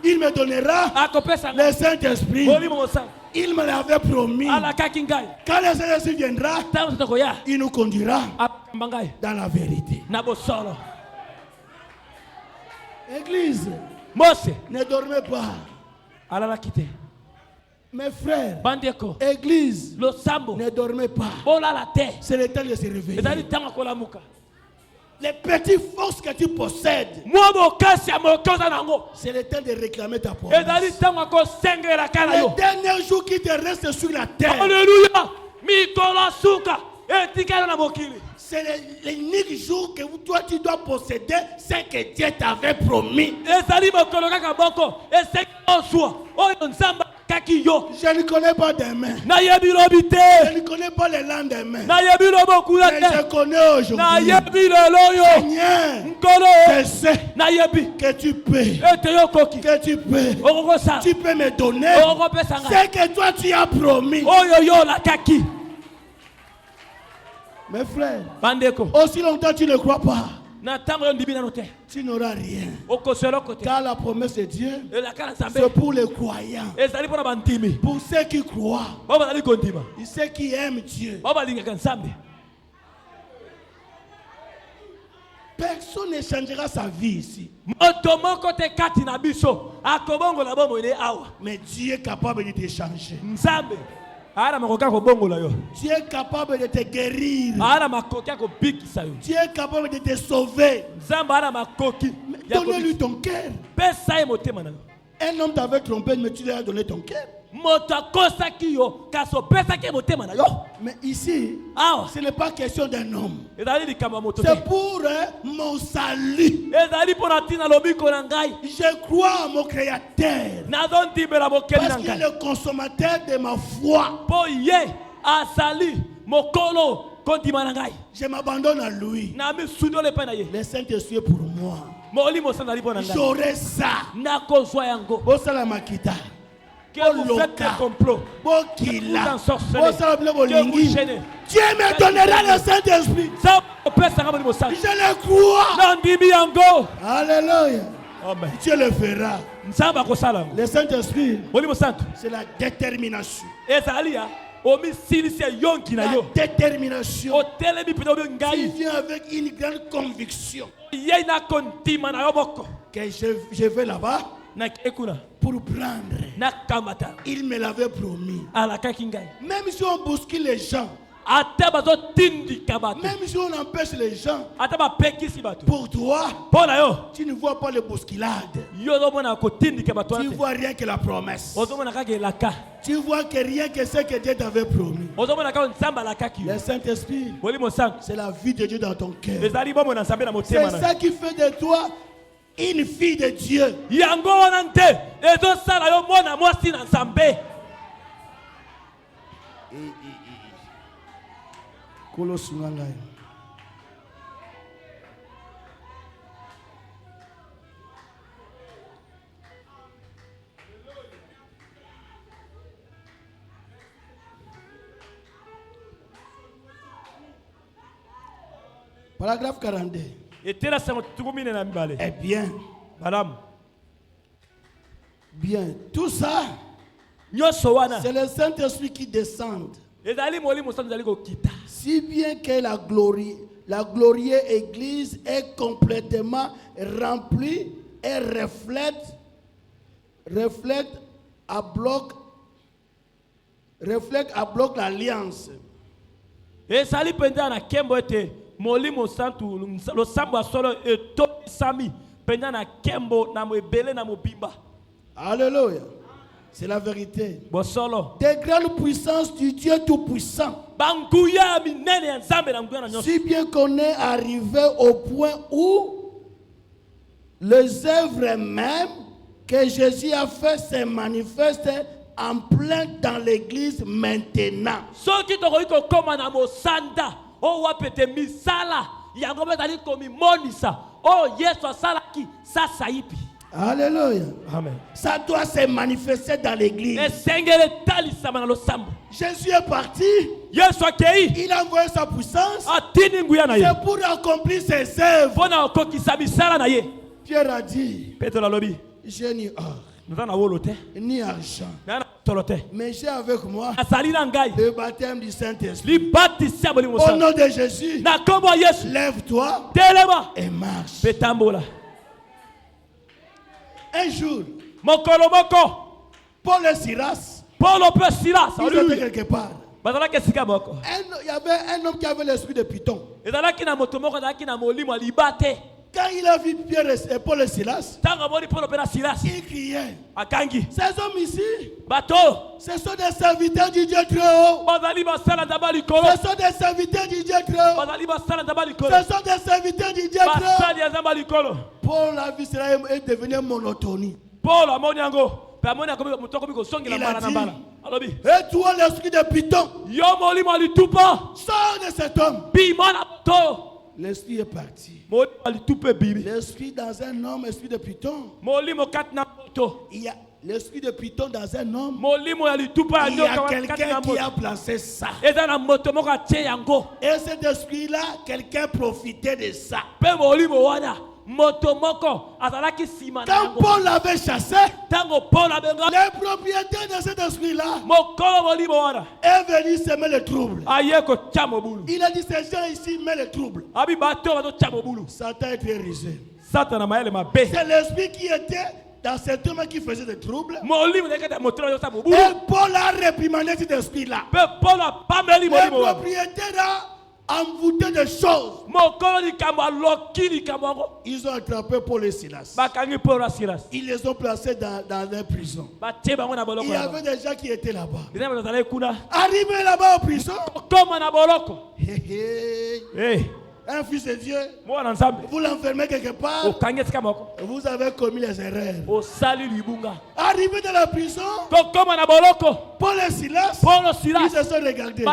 Il me donnera le Saint-Esprit. Il me l'avait promis. Quand le Saint-Esprit viendra, il nous conduira dans la vérité. Église, ne dormez pas. Mes frères, église, ne dormez pas. C'est le temps de se réveiller. Les petites forces que tu possèdes, c'est le temps de réclamer ta promesse. Le dernier jour qui te reste sur la terre, c'est l'unique jour que toi tu dois posséder ce que Dieu t'avait promis. Je ne connais pas demain. Je ne connais pas le lendemain. Mais je connais aujourd'hui. Seigneur, je sais que tu peux. Tu peux me donner ce que toi tu as promis. Mes frères, aussi longtemps tu ne crois pas, tu n'auras rien. Car la promesse de Dieu, c'est pour les croyants. Pour ceux qui croient. Et ceux qui aiment Dieu. Personne ne changera sa vie ici. Mais Dieu est capable de te changer. Dieu est capable de te guérir. Dieu est capable de te sauver. Donne-lui ton cœur. Un homme t'avait trompé, mais tu lui as donné ton cœur. Mais ici, ce n'est pas question d'un homme. C'est pour mon salut. Je crois à mon Créateur. Parce qu'il est le consommateur de ma foi. Je m'abandonne à lui. Le Saint-Esprit est pour moi. J'aurai ça. Bosala makita. Que vous faites des complots. Vous en sorcelez. Dieu me donnera le Saint-Esprit. Je le crois. Alléluia. Dieu le fera. Le Saint-Esprit, c'est la détermination. La détermination qui vient avec une grande conviction que je vais là-bas pour prendre. Il me l'avait promis. Même si on bouscule les gens, même si on empêche les gens, pour toi, tu ne vois pas le bousculade. Tu ne vois rien que la promesse. Tu vois que rien que ce que Dieu t'avait promis. Le Saint-Esprit, c'est la vie de Dieu dans ton cœur. C'est ça qui fait de toi une fille de Dieu. Paragraphe 42. Eh bien, madame. Bien, tout ça, c'est le Saint-Esprit qui descend. Si bien que la glorieuse Église est complètement remplie et reflète à bloc l'alliance. Et sali penda na kembo ete molimo santu lo samba solo eto sami penda na kembo na moebele na mobimba. Alléluia. C'est la vérité. Des grandes puissances du Dieu Tout-Puissant. Si bien qu'on est arrivé au point où les œuvres mêmes que Jésus a fait se manifestent en plein dans l'église maintenant. Alléluia. Amen. Ça doit se manifester dans l'église. Jésus est parti. Il a envoyé sa puissance. C'est pour accomplir ses œuvres. Pierre a dit, j'ai ni or, ni argent, mais j'ai avec moi le baptême du Saint-Esprit. Au nom de Jésus, lève-toi et marche. Un jour, Paul et Silas, ils étaient quelque part. Il y avait un homme qui avait l'esprit de Python. Quand il a vu Pierre et Paul et Silas, il criait. Ces hommes ici, ce sont des serviteurs du Dieu très haut. Ce sont des serviteurs du Dieu très haut. Ce sont des serviteurs du Dieu très haut. Paul a vu cela et devenu monotonie. Il a dit, et toi l'esprit de Python, sors de cet homme. L'esprit est parti. L'esprit dans un homme, l'esprit de Python. Il y a l'esprit de Python dans un homme. Il y a quelqu'un qui a placé ça. Et cet esprit-là, quelqu'un profitait de ça. Quand Paul l'avait chassé, le propriétaire de cet esprit-là est venu semer le trouble. Il a dit, ces gens ici mettent le trouble. Satan a été risé. C'est l'esprit qui était dans cet homme qui faisait des troubles. Et Paul a réprimandé cet esprit-là. Le propriétaire a envoûtés de choses. Ils ont attrapé Paul et Silas. Ils les ont placés dans la prison. Il y avait des gens qui étaient là-bas. Arrivés là-bas en prison. Un fils de Dieu, vous l'enfermez quelque part, vous avez commis les erreurs. Arrivé dans la prison, Paul et Silas, ils se sont regardés.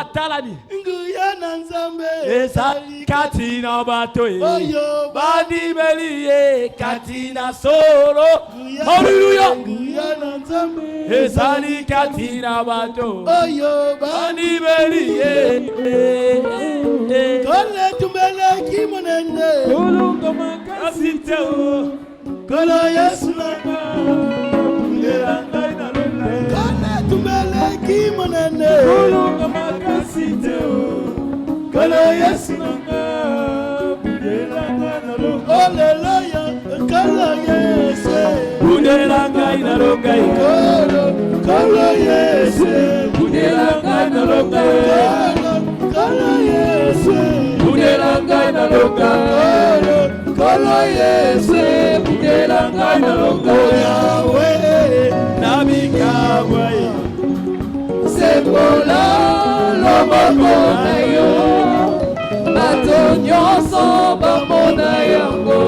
Qui monene kulunga makasite o kola Yesu nanga ndelanga inalonga kana tumele ki monene kulunga makasite o kola Yesu nanga ndelanga inalonga haleluya kola Yesu ndelanga inalonga kola Yesu ndelanga inalonga kola Yesu Budelanga na longa, kolo Yesu. Budelanga na longa, Yahweh, Nabikawa. Sebola, lomako na yo. Batonyoso bamona yango.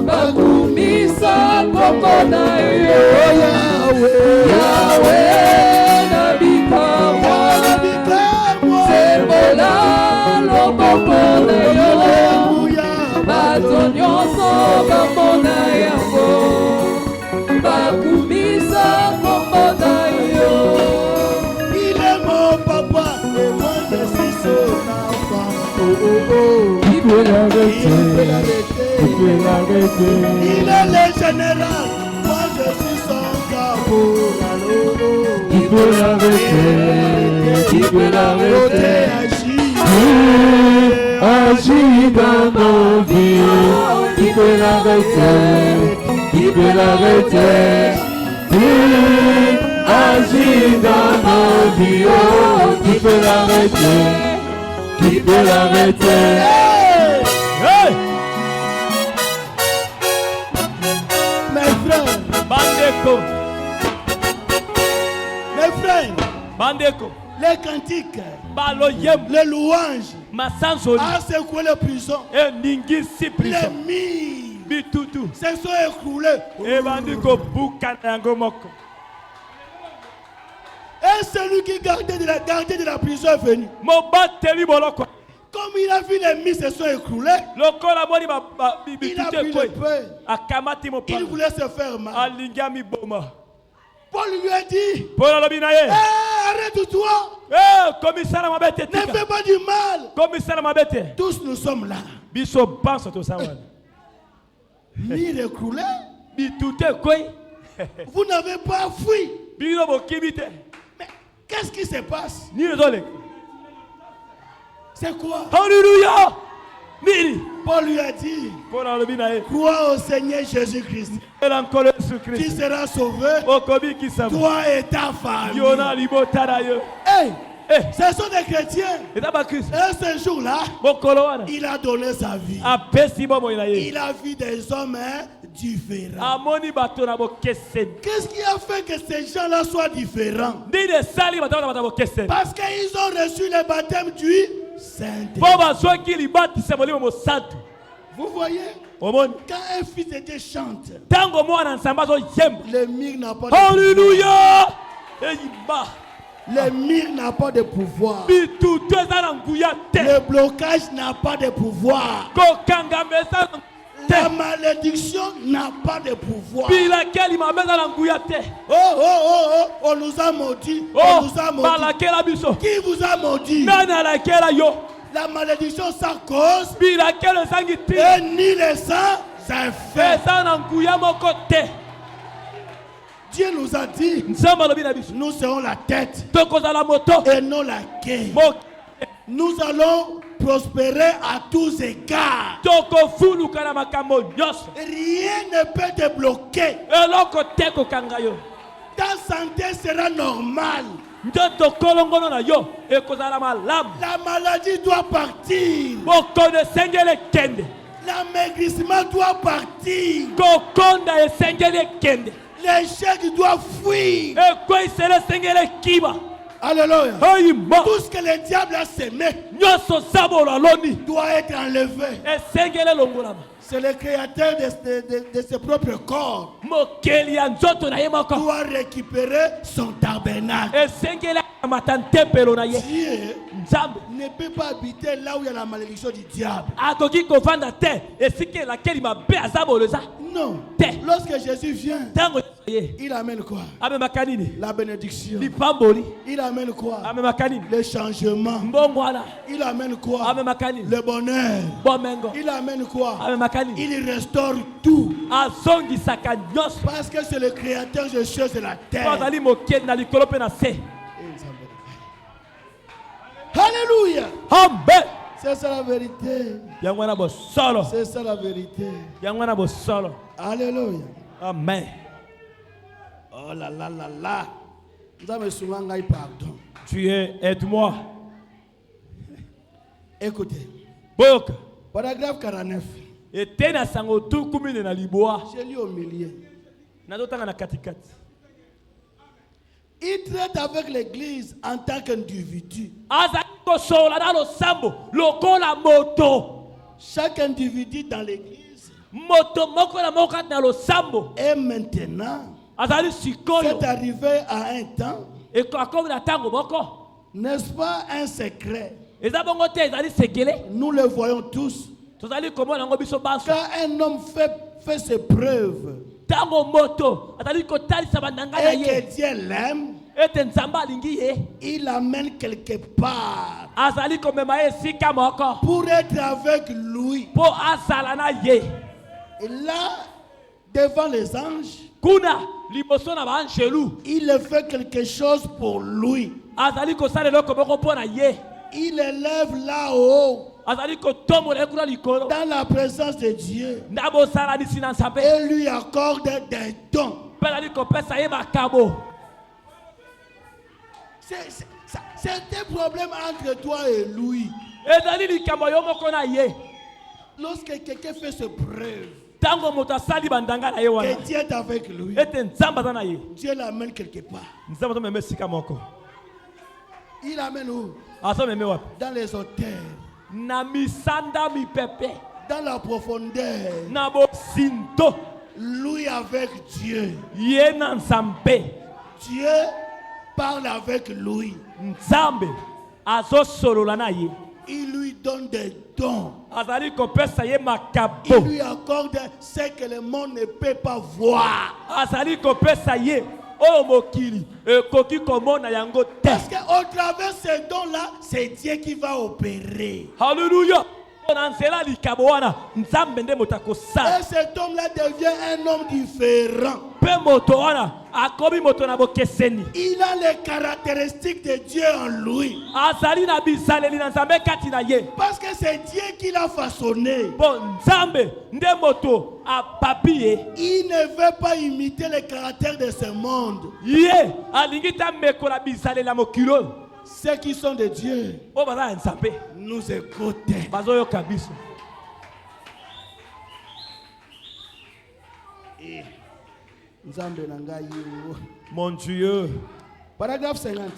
Bakumisa koko na yo. Yahweh, Yahweh, Nabikawa. Sebola. Batonyoso bamona yango bakumisa komona yo. Il est mon papa et moi je suis son enfant. Il peut l'arrêter, il peut l'arrêter. Il est le général, moi je suis son caporal. Il peut l'arrêter, il peut l'arrêter. Agis dans nos vies, il peut l'arrêter, il peut l'arrêter. Agis dans nos vies, il peut l'arrêter, il peut l'arrêter. Hey! Mes frères, Bandeko, mes frères, Bandeko, les cantiques, les louanges, a secoué les prisons. Les murs se sont écroulés. Et celui qui gardait de la prison est venu. Comme il a vu les murs se sont écroulés, il a pris le pain. Il voulait se faire mal. Paul lui a dit, arrête-toi, ne fais pas du mal. Tous nous sommes là. Mire écroulé. Vous n'avez pas fui. Mais qu'est-ce qui se passe? C'est quoi? Alléluia. Paul lui a dit, crois au Seigneur Jésus-Christ. Tu seras sauvé, toi et ta famille. Hey, ce sont des chrétiens. Et ce jour-là, il a donné sa vie. Il a vu des hommes différents. Qu'est-ce qui a fait que ces gens-là soient différents? Parce qu'ils ont reçu le baptême du Saint-Esprit. Vous voyez, quand un fils de Dieu chante, le mur n'a pas de Alléluia. Le mur n'a pas de pouvoir. Le blocage n'a pas de pouvoir. La malédiction n'a pas de pouvoir. On nous a maudit. On nous a maudit. Qui vous a maudit? La malédiction sans cause. Et ni le sang, c'est fait. Dieu nous a dit, nous serons la tête et non la queue. Nous allons prospérer à tous égards. Rien ne peut te bloquer. Ta santé sera normale. La maladie doit partir. L'amaigrissement doit partir. L'échec doit fuir. Alléluia. Tout ce que le diable a semé doit être enlevé. C'est le créateur de ses propres corps. Doit récupérer son tabernacle. Dieu ne peut pas habiter là où il y a la malédiction du diable. Non. Lorsque Jésus vient, il amène quoi? La bénédiction. Il amène quoi? Le changement. Il amène quoi? Le bonheur. Il amène quoi? Il restaure tout. Parce que c'est le créateur des choses de la terre. Alléluia. Amen. C'est ça la vérité. C'est ça la vérité. Alléluia. Amen. Oh là là là là. Nous avons souvent dit pardon. Tu es, aide-moi. Écoutez. Paragraphe 49. Je lis au milieu. Il traite avec l'église en tant qu'individu. Chaque individu dans l'église. Et maintenant, c'est arrivé à un temps. N'est-ce pas un secret? Nous le voyons tous. Quand un homme fait ses preuves et que Dieu l'aime, il l'amène quelque part pour être avec lui. Et là, devant les anges, il fait quelque chose pour lui. Il élève là-haut dans la présence de Dieu et lui accorde des dons. C'est un problème entre toi et lui. Lorsque quelqu'un fait ses preuves que Dieu est avec lui, Dieu l'amène quelque part. Il l'amène où? Dans les hôtels. Dans la profondeur. Lui avec Dieu. Dieu parle avec lui. Il lui donne des dons. Il lui accorde ce que le monde ne peut pas voir. Parce qu'au travers de ces dons-là, c'est Dieu qui va opérer. Alléluia. Et cet homme-là devient un homme différent. Il a les caractéristiques de Dieu en lui. Parce que c'est Dieu qui l'a façonné. Il ne veut pas imiter le caractère de ce monde. Ceux qui sont de Dieu nous écoutent. Mon Dieu. Paragraphe 50.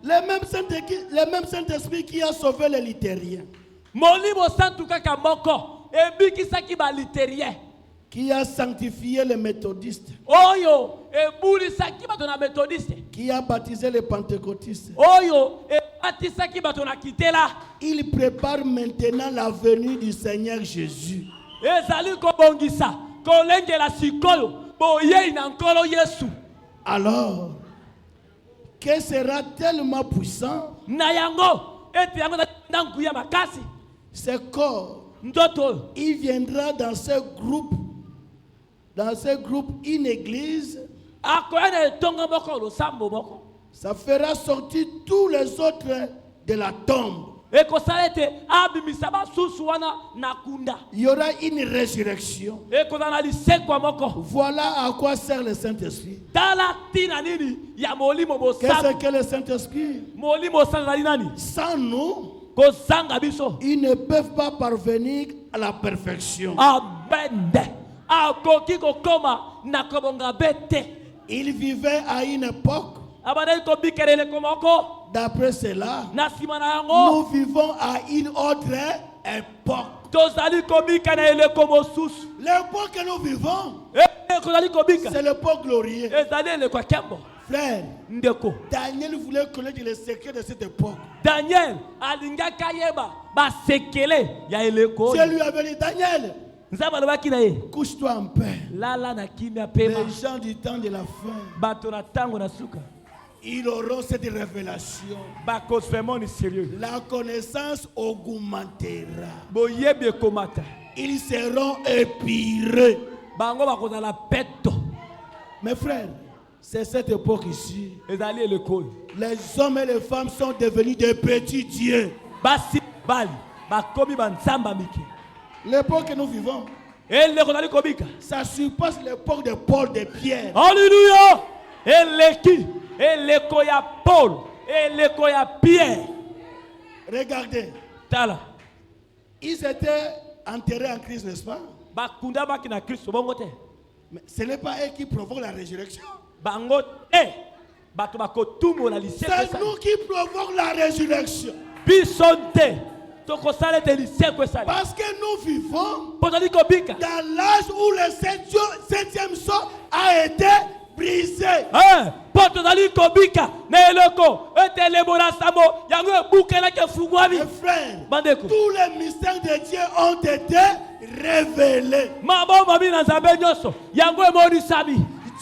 Le même Saint-Esprit qui a sauvé les luthériens, qui a sanctifié les méthodistes, qui a baptisé les pentecôtistes, il prépare maintenant la venue du Seigneur Jésus. Alors, que sera tellement puissant ce corps, il viendra dans ce groupe, une église, ça fera sortir tous les autres de la tombe. Il y aura une résurrection. Voilà à quoi sert le Saint-Esprit. Qu'est-ce que le Saint-Esprit? Sans nous, ils ne peuvent pas parvenir à la perfection. Ils vivaient à une époque. D'après cela, nous vivons à une autre époque. L'époque que nous vivons, c'est l'époque glorieuse. Frère, Daniel voulait connaître les secrets de cette époque. Dieu lui avait dit, Daniel, couche-toi en paix. Les gens du temps de la fin, ils auront cette révélation. La connaissance augmentera. Ils seront épirés. Mes frères, c'est cette époque ici. Les hommes et les femmes sont devenus des petits dieux. L'époque que nous vivons, ça surpasse l'époque de Paul, de Pierre. Alléluia. Paul, Pierre. Regardez. Ils étaient enterrés en Christ, n'est-ce pas? Mais ce n'est pas eux qui provoquent la résurrection. C'est nous qui provoquons la résurrection. Parce que nous vivons dans l'âge où le septième sceau a été brisé. Mes frères, tous les mystères de Dieu ont été révélés.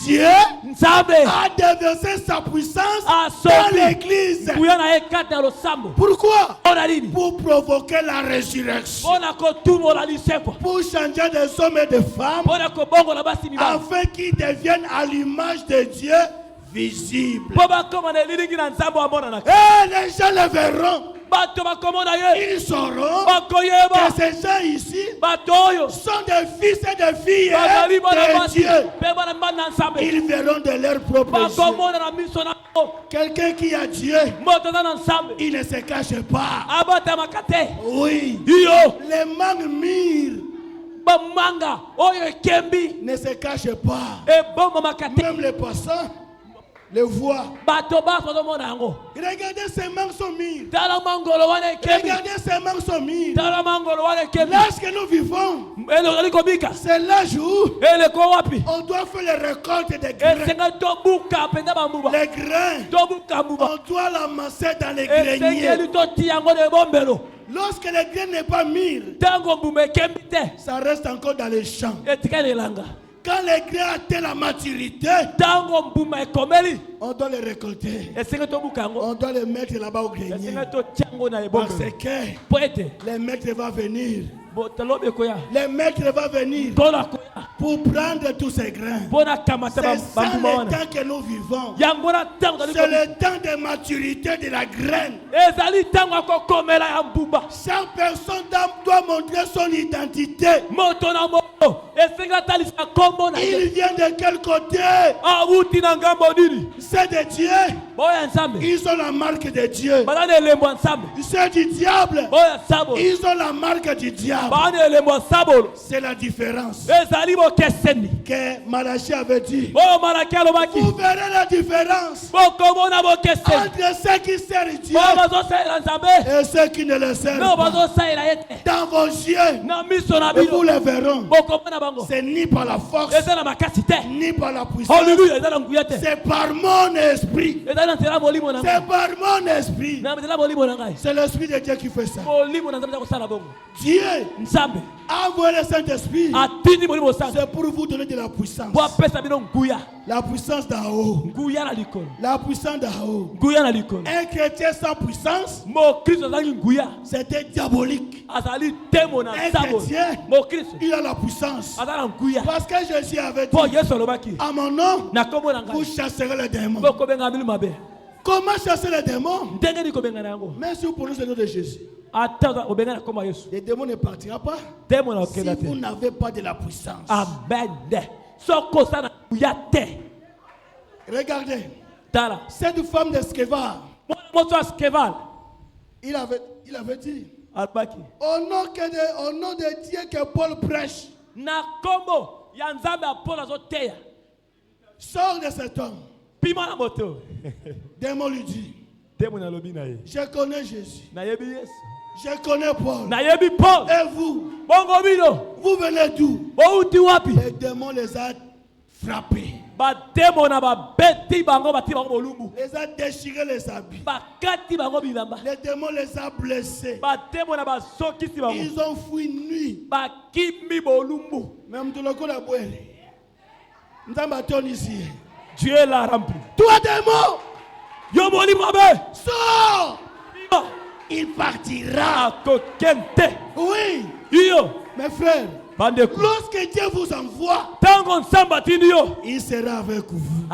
Dieu a déversé sa puissance dans l'église. Pourquoi? Pour provoquer la résurrection. Pour changer des hommes et des femmes. Afin qu'ils deviennent à l'image de Dieu visible. Et les gens le verront. Ils sauront que ces gens ici sont des fils et des filles de Dieu. Ils verront de leur propre yeux. Quelqu'un qui a Dieu, il ne se cache pas. Oui. Les mangues mûres ne se cachent pas. Même les passants le voient. Regardez, ces mangues sont mûres. Regardez, ces mangues sont mûres. Lorsque nous vivons, c'est l'âge où on doit faire les récoltes des grains. Les grains, on doit l'amasser dans les greniers. Lorsque les grains n'est pas mûr, ça reste encore dans les champs. Quand les grains atteignent la maturité, on doit les récolter. On doit les mettre là-bas au grenier. Parce que les maîtres vont venir. Les maîtres vont venir pour prendre tous ces grains. C'est ça le temps que nous vivons. C'est le temps de maturité de la graine. Chaque personne doit montrer son identité. Il vient de quel côté? C'est de Dieu. Ils ont la marque de Dieu. C'est du diable. Ils ont la marque du diable. C'est la différence que Malachie avait dit. Vous verrez la différence entre ceux qui servent Dieu et ceux qui ne le servent pas. Dans vos yeux, vous le verront. C'est ni par la force, ni par la puissance. C'est par mon esprit. C'est par mon esprit. C'est l'esprit de Dieu qui fait ça. Dieu a envoyé le Saint-Esprit. C'est pour vous donner de la puissance. La puissance d'en haut. La puissance d'en haut. Un chrétien sans puissance, c'était diabolique. Un chrétien, il a la puissance. Parce que Jésus avait dit, à mon nom, vous chasserez les démons. Comment chasser les démons? Mais si vous prononcez le nom de Jésus, Les démons ne partiront pas si vous n'avez pas de la puissance. Amen. Regardez. Cette femme de Skeval, il avait dit au nom de Dieu que Paul prêche, sors de cet homme. Démon lui dit, je connais Jésus, je connais Paul, et vous venez d'où? Les démons les a frappés, les a déchirés les habits, les démons les a blessés, ils ont fui nuit. Même tout le coup la boîte, nous ici. Dieu l'a rempli. Toi démon, sors. Il partira. Oui. Mes frères, lorsque Dieu vous envoie, il sera avec vous.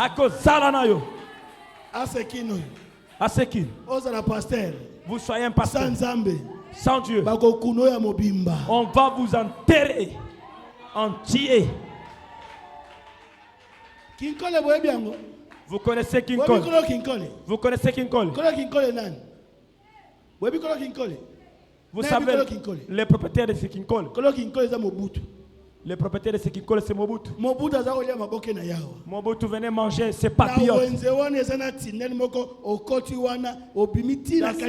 À ce qui pasteur, vous soyez un pasteur sans Dieu, on va vous enterrer entier. Vous connaissez King Cole? Vous connaissez King Cole? Vous savez les propriétaires de ce King Cole? Les propriétaires de ce King Cole, c'est Mobutu. Mobutu venait manger ses papillotes. Dans ces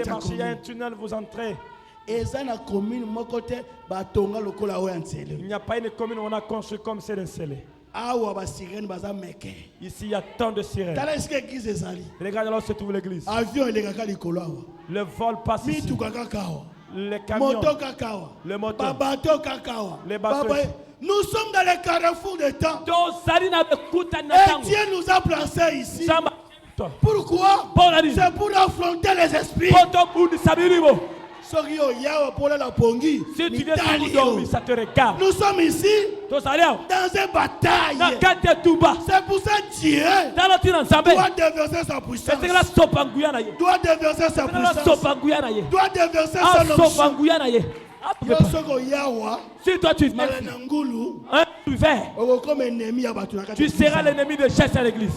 marchés, il y a un tunnel, vous entrez. Il n'y a pas une commune où on a construit comme c'est scellé. Ici, il y a tant de sirènes. Regardez là où se trouve l'église. Le vol passe ici. Les camions, le moteur, les bateaux. Nous sommes dans le carrefour de temps. Et Dieu nous a placés ici. Pourquoi? C'est pour affronter les esprits. Si tu viens ça te regarde. Nous sommes ici dans une bataille. C'est pour ça que Dieu doit déverser sa puissance. Doit déverser sa puissance. Doit déverser son onction. Si toi tu fais, tu seras l'ennemi de chasse à l'église.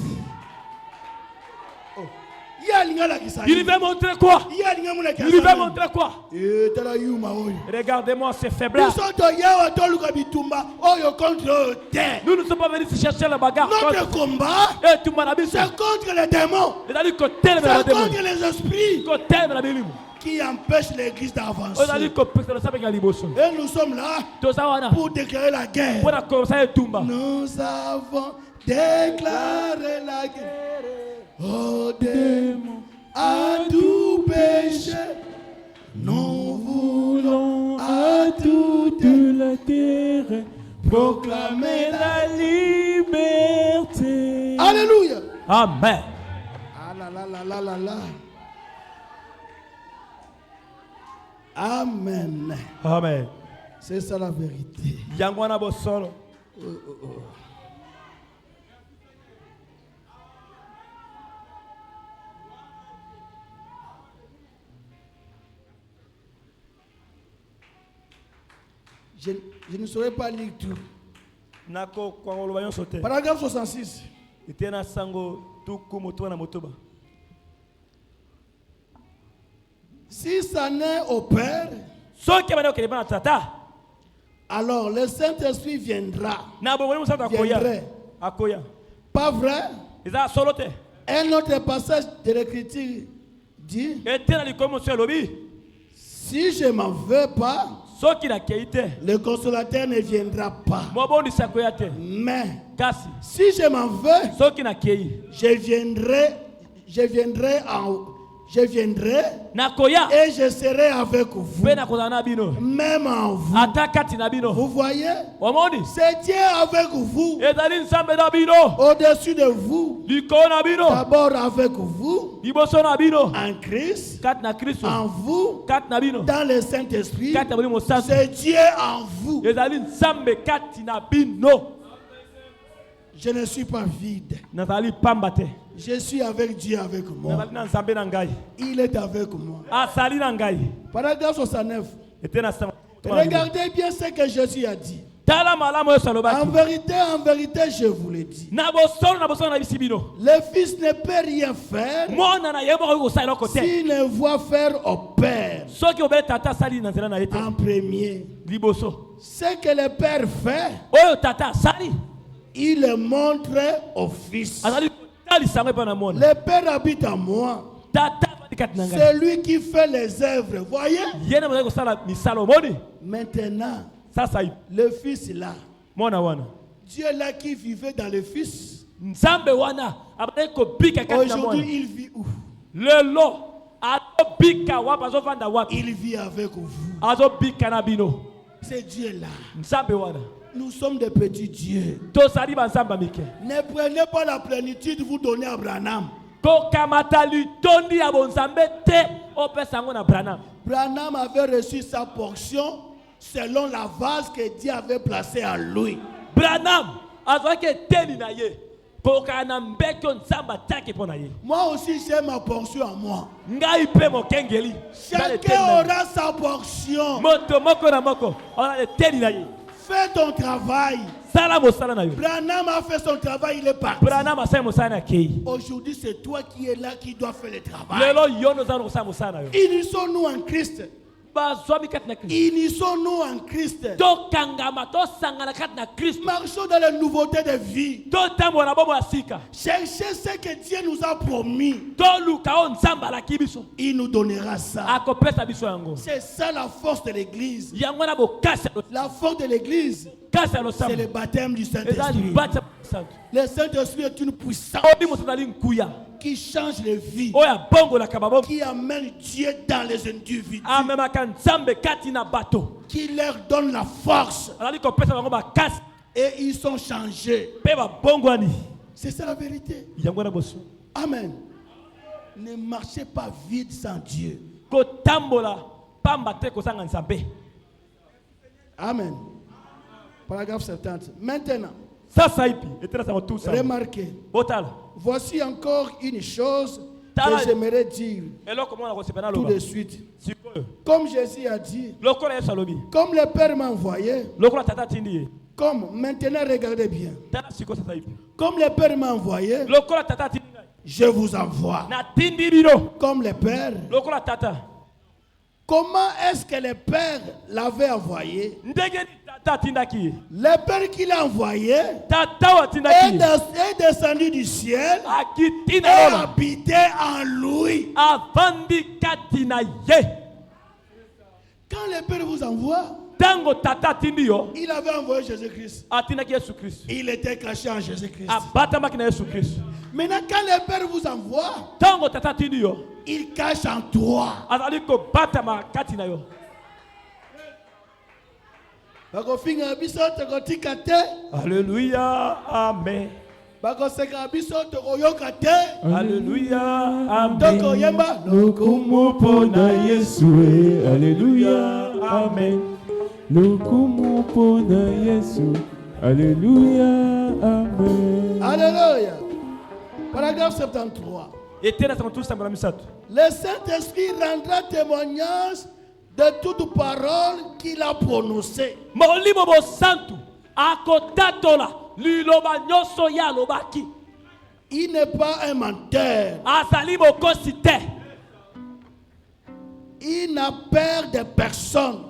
Il va montrer quoi? Il va montrer quoi? Regardez-moi ces faiblesses. Nous ne sommes pas venus chercher la bagarre. Notre combat, c'est contre les démons. C'est contre les esprits qui empêchent l'église d'avancer. Et nous sommes là pour déclarer la guerre. Nous avons déclaré la guerre. Oh démon, à tout péché, nous voulons à toute la terre proclamer la liberté. Alléluia. Amen. Ah là là là là là là. Amen. Amen. C'est ça la vérité. Yangwana bosolo. Je ne saurais pas lire tout. Paragraphe 66. Si ça n'est au Père, alors le Saint-Esprit viendra. Pas vrai? Un autre passage de l'Écriture dit, si je ne m'en veux pas, le consolateur ne viendra pas. Mais si je m'en veux, je viendrai et je serai avec vous. Même en vous. Vous voyez? C'est Dieu avec vous. Au-dessus de vous. D'abord avec vous. En Christ. En vous. Dans le Saint-Esprit. C'est Dieu en vous. Je ne suis pas vide. Je suis avec Dieu avec moi. Il est avec moi. Paragraphe 69. Regardez bien ce que Jésus a dit. En vérité, je vous le dis. Le Fils ne peut rien faire s'il ne voit faire au Père en premier. Ce que le Père fait, il le montre au Fils. Le Père habite en moi. C'est lui qui fait les œuvres. Voyez? Maintenant, le Fils est là. Dieu est là qui vivait dans le Fils. Aujourd'hui, il vit où? Il vit avec vous. C'est Dieu là. Nous sommes des petits dieux. Ne prenez pas la plénitude vous donnez à Branham. Branham avait reçu sa portion selon la vase que Dieu avait placée en lui. Moi aussi j'ai ma portion à moi. Chacun aura sa portion. Fais ton travail. Branham a fait son travail, il est parti. Aujourd'hui, c'est toi qui es là qui dois faire le travail. Unissons-nous en Christ. Unissons-nous en Christ. Marchons dans la nouveauté de vie. Cherchez ce que Dieu nous a promis. Il nous donnera ça. C'est ça la force de l'église. La force de l'église, c'est le baptême du Saint-Esprit. Le Saint-Esprit est une puissance qui change les vies, qui amène Dieu dans les individus, qui leur donne la force et ils sont changés. C'est ça la vérité. Amen. Ne marchez pas vide sans Dieu. Amen. Paragraphe 70. Maintenant, remarquez, voici encore une chose que j'aimerais dire tout de suite. Comme Jésus a dit, comme le Père m'a envoyé, comme maintenant regardez bien, comme le Père m'a envoyé, je vous envoie. Comme le Père. Comment est-ce que le Père l'avait envoyé? Le Père qui l'a envoyé est descendu du ciel et habité en lui. Quand le Père vous envoie, il avait envoyé Jésus-Christ. Il était caché en Jésus-Christ. Maintenant, quand le Père vous envoie, il cache en toi. Alléluia, amen. Alléluia, amen. Alléluia, amen. Alléluia, amen. Alléluia. Paragraphe 73. Le Saint-Esprit rendra témoignage de toute parole qu'il a prononcée. Il n'est pas un menteur. Il n'a peur de personne,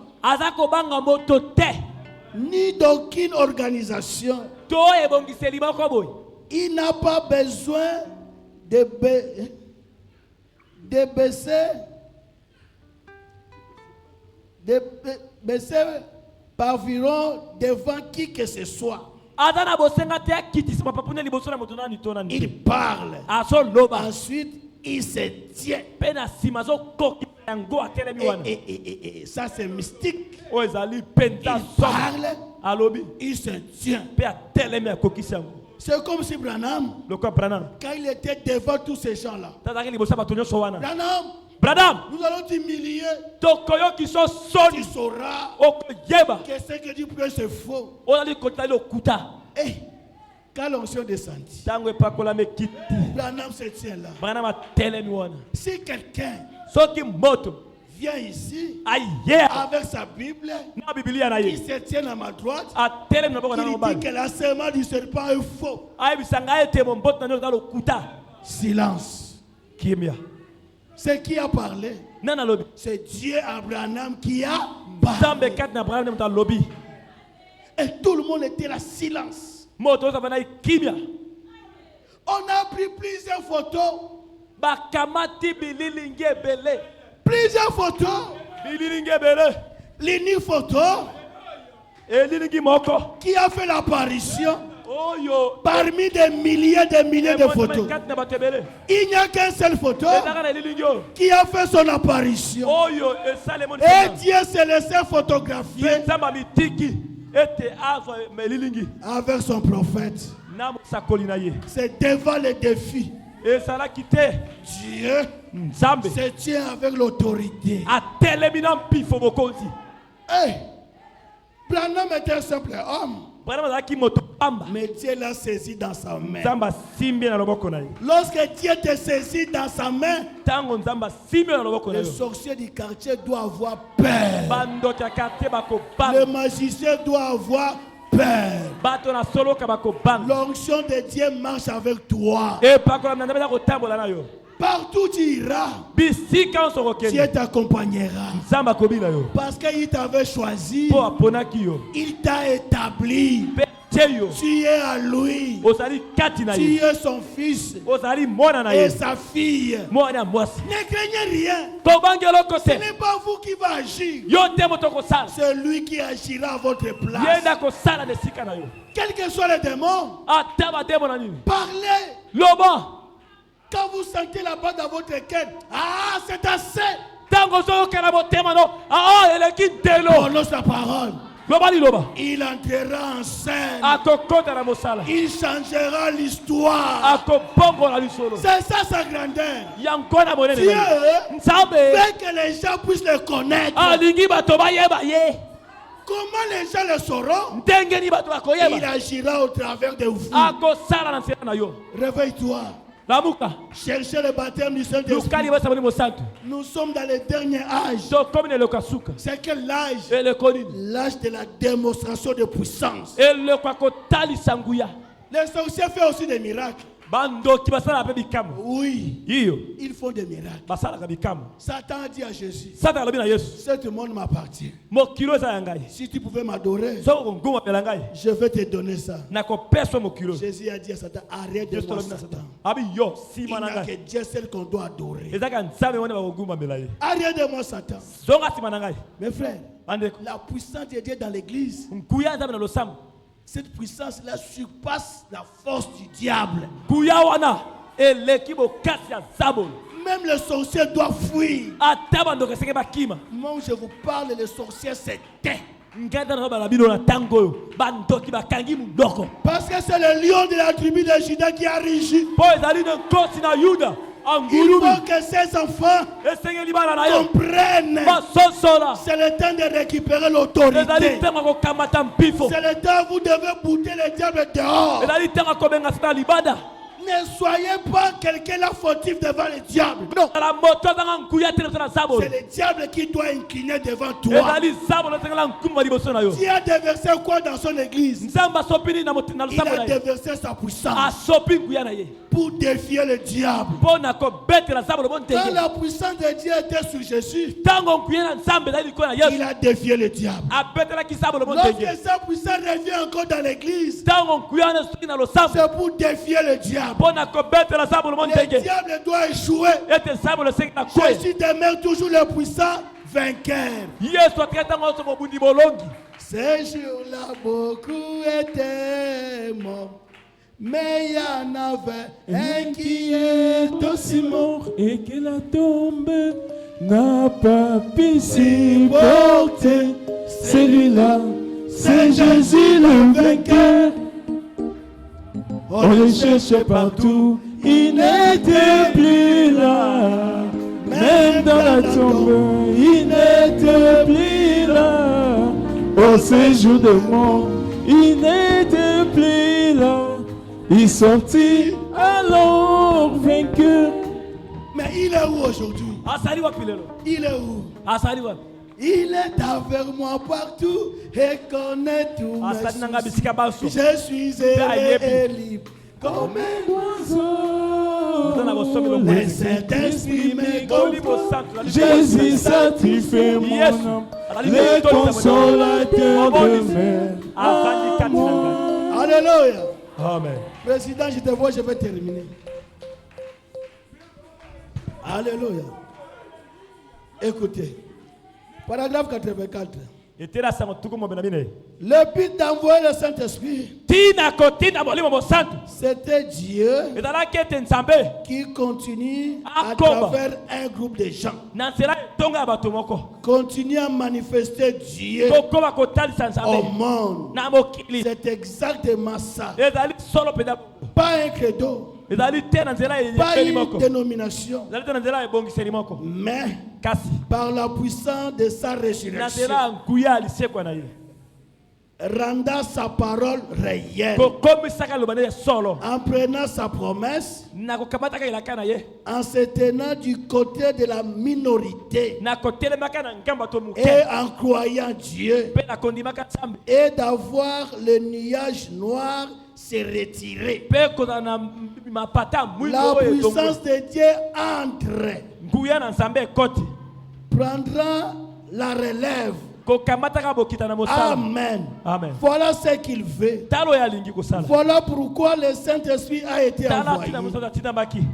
ni d'aucune organisation. Il n'a pas besoin de baisser pavillon devant qui que ce soit. Il parle. Ensuite, il se tient. Et ça, c'est mystique. Il parle. Il se tient. C'est comme si Branham, quand il était devant tous ces gens-là, Branham, nous allons t'humilier. Tu sauras que ce que tu prêches c'est faux. Quand l'onction descendit, Branham se tient là. Si quelqu'un vient ici avec sa Bible, il se tient à ma droite, il dit que la serment du serpent est faux. Silence. C'est qui a parlé? C'est Dieu Abraham qui a parlé. Et tout le monde était là, silence. On a pris plusieurs photos. Plusieurs photos. L'unique photo qui a fait l'apparition parmi des milliers de photos. Il n'y a qu'une seule photo qui a fait son apparition. Et Dieu s'est laissé photographier avec son prophète. C'est devant les défis. Dieu se tient avec l'autorité. Hey, Branham était un simple homme. Mais Dieu l'a saisi dans sa main. Lorsque Dieu te saisit dans sa main, le sorcier du quartier doit avoir peur. Le magicien doit avoir peur. L'onction de Dieu marche avec toi. Partout tu iras, Dieu t'accompagnera. Parce qu'il t'avait choisi, il t'a établi. Tu es à lui. Tu es son fils et sa fille. Ne craignez rien. Ce n'est pas vous qui va agir. C'est lui qui agira à votre place. Quels que soient les démons, parlez. Quand vous sentez là-bas dans votre cœur, c'est assez. Prononce la parole. Il entrera en scène. Il changera l'histoire. C'est ça sa grandeur. Dieu veut que les gens puissent le connaître. Comment les gens le sauront? Il agira au travers de vous. Réveille-toi. Cherchez le baptême du Saint-Esprit. Nous sommes dans le dernier âge. C'est quel âge? L'âge de la démonstration de puissance. Les sorciers font aussi des miracles. Oui, ils font des miracles. Satan a dit à Jésus, ce monde m'appartient. Si tu pouvais m'adorer, je vais te donner ça. Jésus a dit à Satan, arrête de moi Satan. Il n'y a que Dieu seul qu'on doit adorer. Arrête de moi Satan. Mes frères, la puissance de Dieu dans l'église, cette puissance-là surpasse la force du diable. Même le sorcier doit fuir. Moi, je vous parle, le sorcier s'éteint. Parce que c'est le lion de la tribu de Juda qui a régi. Il faut que ces enfants comprennent. C'est le temps de récupérer l'autorité. C'est le temps où vous devez bouter le diable dehors. Ne soyez pas quelqu'un là fautif devant le diable. Non. C'est le diable qui doit incliner devant toi. Dieu a déversé quoi dans son église? Il a déversé sa puissance pour défier le diable. Quand la puissance de Dieu était sur Jésus, il a défié le diable. Lorsque sa puissance revient encore dans l'église, c'est pour défier le diable. Le diable doit échouer. Jésus demeure toujours le puissant vainqueur. Ces jours-là, beaucoup étaient morts, mais il y en avait un qui est aussi mort et que la tombe n'a pas pu supporter. Celui-là, c'est Jésus le vainqueur. On le cherchait partout, il n'était plus là. Même dans la tombe, il n'était plus là. Au séjour de mort, il n'était plus là. Ils sont-ils alors vainqueurs? Mais il est où aujourd'hui? Il est où? Il est avec moi partout et connaît tout. Je suis et libre comme un oiseau. Le Saint-Esprit me contrôle. Jésus satisfait mon âme. Le consolateur demeure à moi. Alléluia. Amen. Président, je te vois, je vais terminer. Alléluia. Écoutez. Paragraphe 84. Le but d'envoyer le Saint-Esprit, c'était Dieu qui continue à travers un groupe de gens. Continue à manifester Dieu au monde. C'est exactement ça. Pas un credo. Pas une dénomination, mais par la puissance de sa résurrection, rendant sa parole réelle, en prenant sa promesse, en se tenant du côté de la minorité, et en croyant Dieu, et d'avoir le nuage noir se retirer. La puissance de Dieu entre, prendra la relève. Amen. Amen. Voilà ce qu'il veut. Voilà pourquoi le Saint-Esprit a été envoyé.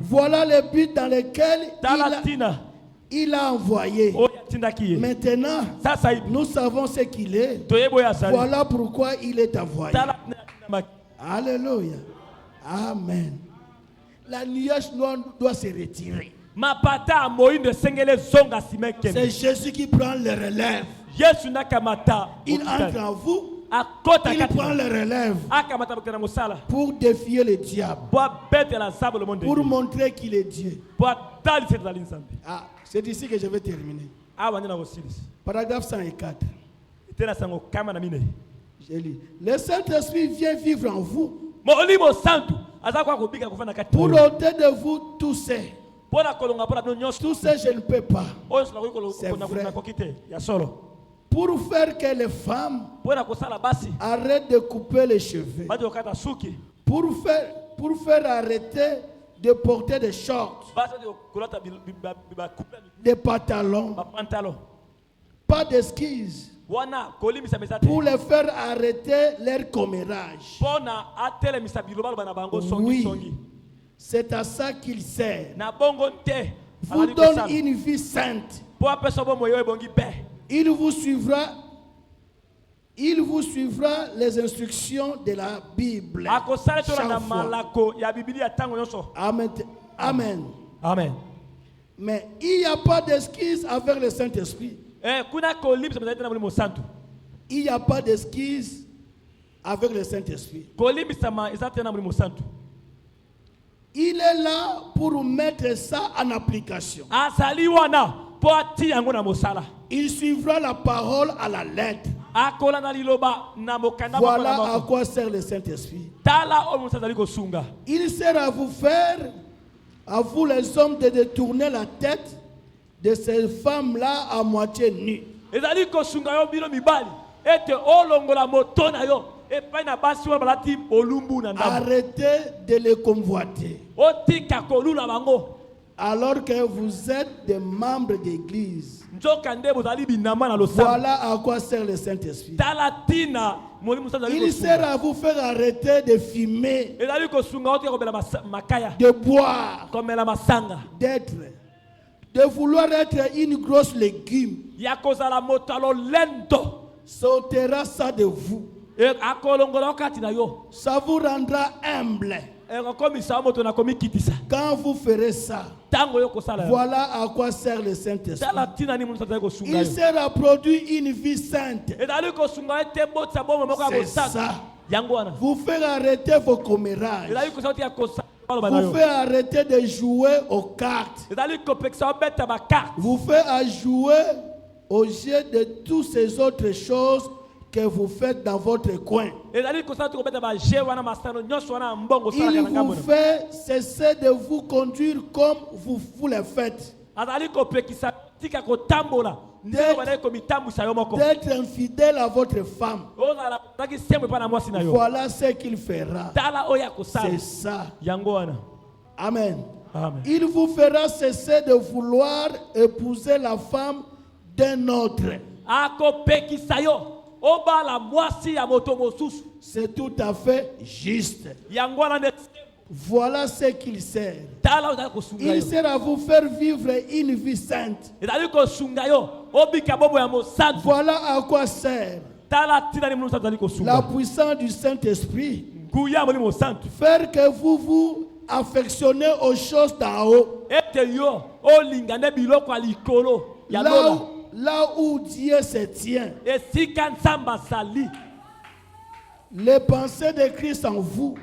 Voilà le but dans lequel il a envoyé. Maintenant, nous savons ce qu'il est. Voilà pourquoi il est envoyé. Alléluia. Amen. La nuage noire doit se retirer. C'est Jésus qui prend le relève. Il entre en vous. Il prend le relève pour défier le diable, pour montrer qu'il est Dieu. C'est ici que je vais terminer. Paragraphe 104. Je lis. Le Saint-Esprit vient vivre en vous pour ôter de vous tous ces. Tous ces, je ne peux pas. C'est vrai. Pour faire que les femmes arrêtent de couper les cheveux. Pour faire arrêter de porter des shorts, des pantalons, pas d'esquisse. Pour les faire arrêter leur commérage. Oui, c'est à ça qu'il sert. Vous donne une vie sainte. Il vous suivra les instructions de la Bible. Amen. Amen. Amen. Mais il n'y a pas d'esquisse avec le Saint-Esprit. Il n'y a pas d'esquisse avec le Saint-Esprit. Il est là pour mettre ça en application. Il suivra la parole à la lettre. Voilà à quoi sert le Saint-Esprit. Il sert à vous faire, à vous les hommes, de détourner la tête de ces femmes-là à moitié nues. Arrêtez de les convoiter. Alors que vous êtes des membres d'église. Voilà à quoi sert le Saint-Esprit. Il sert à vous faire arrêter de fumer, de boire, de vouloir être une grosse légume. Sautera ça de vous. Ça vous rendra humble. Quand vous ferez ça, voilà à quoi sert le Saint-Esprit. Il sert à produire une vie sainte. C'est ça. Vous faites arrêter vos commérages. Vous faites arrêter de jouer aux cartes. Vous faites à jouer au jeu de toutes ces autres choses que vous faites dans votre coin. Il vous fait cesser de vous conduire comme vous le faites. D'être infidèle à votre femme. Voilà ce qu'il fera. C'est ça. Amen. Amen. Il vous fera cesser de vouloir épouser la femme d'un autre. C'est tout à fait juste. Voilà ce qu'il sert. Il sert à vous faire vivre une vie sainte. Voilà à quoi sert la puissance du Saint-Esprit. Faire que vous vous affectionnez aux choses d'en haut. Là où Dieu se tient. Les pensées de Christ en vous.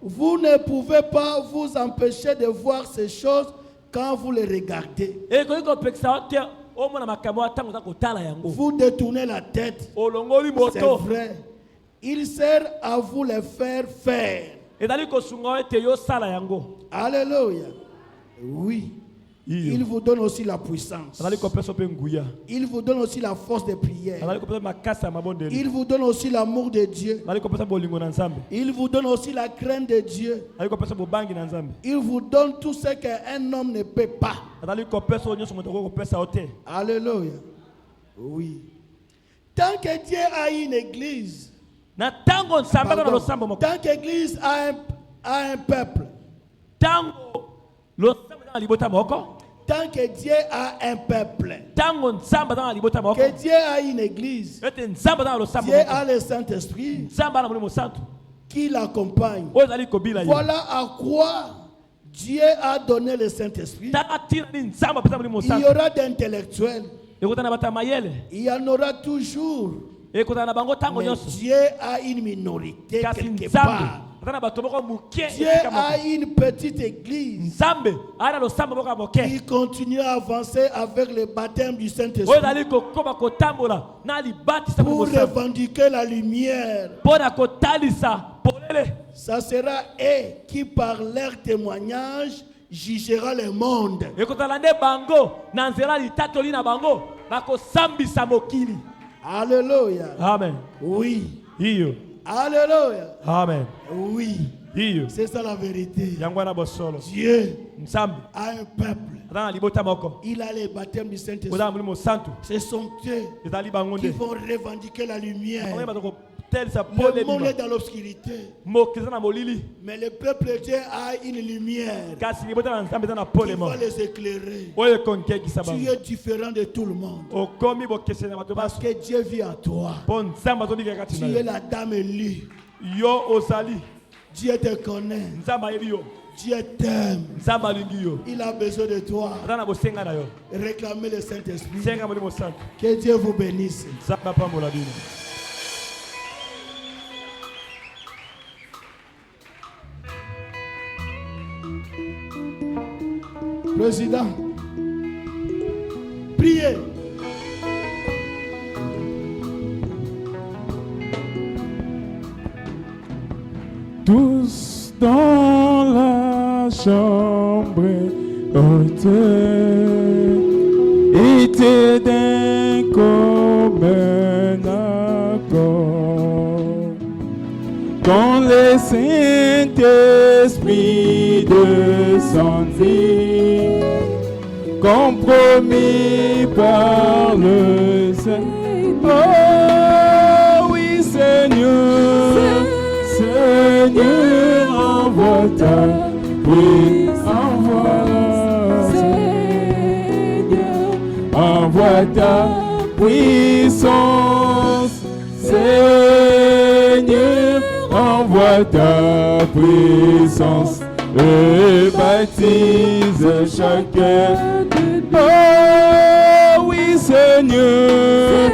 Vous ne pouvez pas vous empêcher de voir ces choses quand vous les regardez. Vous détournez la tête. C'est vrai. Il sert à vous les faire faire. Alléluia. Oui. Il vous donne aussi la puissance. Il vous donne aussi la force de prière. Il vous donne aussi l'amour de Dieu. Il vous donne aussi la crainte de Dieu. Il vous donne tout ce qu'un homme ne peut pas. Alléluia. Oui. Tant que Dieu a une église, tant que l'église a un peuple, tant que Dieu a un peuple, que Dieu a une église, Dieu a le Saint-Esprit qui l'accompagne. Voilà à quoi Dieu a donné le Saint-Esprit. Il y aura d'intellectuels, il y en aura toujours. Mais Dieu a une minorité quelque part. Dieu a une petite église qui continue à avancer avec le baptême du Saint-Esprit pour revendiquer la lumière. Ça sera eux qui, par leur témoignage, jugera le monde. Alléluia. Amen. Oui. Alléluia. Amen. Oui. C'est ça la vérité. Dieu a un peuple. Il a les baptêmes du Saint-Esprit. Ce sont eux qui vont revendiquer la lumière. Le monde est dans l'obscurité. Mais le peuple de Dieu a une lumière qui va les éclairer. Tu es différent de tout le monde. Parce que Dieu vit en toi. Tu es la dame élue. Dieu te connaît. Dieu t'aime. Il a besoin de toi. Réclamez le Saint-Esprit. Que Dieu vous bénisse. Président, priez. Tous dans la chambre haute étaient d'un commun accord. Quand le Saint-Esprit descendit, compromis par le Seigneur. Oh oui, Seigneur, Seigneur, envoie ta puissance. Envoie ta puissance, Seigneur, envoie ta puissance et baptise chacun. Oh oui, Seigneur,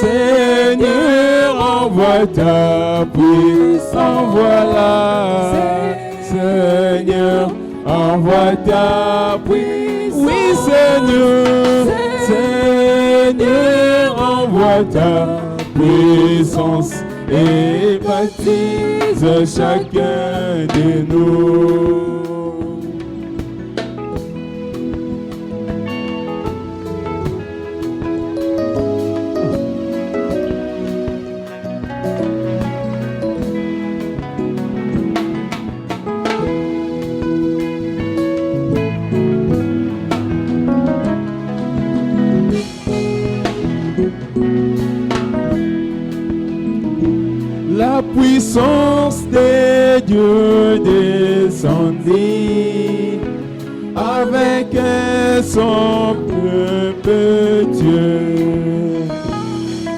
Seigneur, envoie ta puissance. Envoie-la, Seigneur, envoie ta puissance. Oui, Seigneur, Seigneur, envoie envoie ta puissance et baptise chacun de nous. La puissance de Dieu descendit avec son peuple Dieu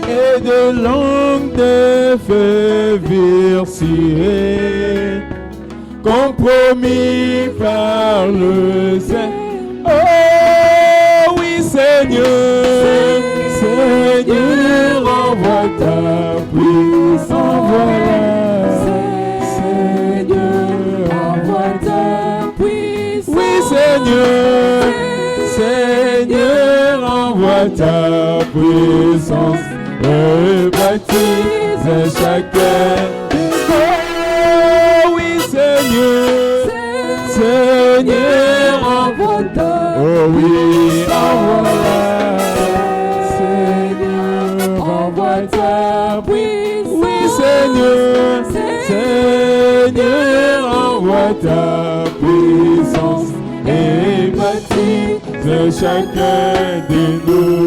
et de langues de feu virtuelles compromis par le Seigneur. Oh oui Seigneur, Seigneur, envoie ta puissance. Seigneur, envoie ta puissance. Oui, Seigneur, Seigneur, envoie ta puissance. Et baptise chacun. Oh, oui, Seigneur, Seigneur, envoie ta. Oh, oui, envoie. Seigneur, envoie ta puissance. Seigneur, Seigneur, envoie ta puissance et baptise chacun de nous.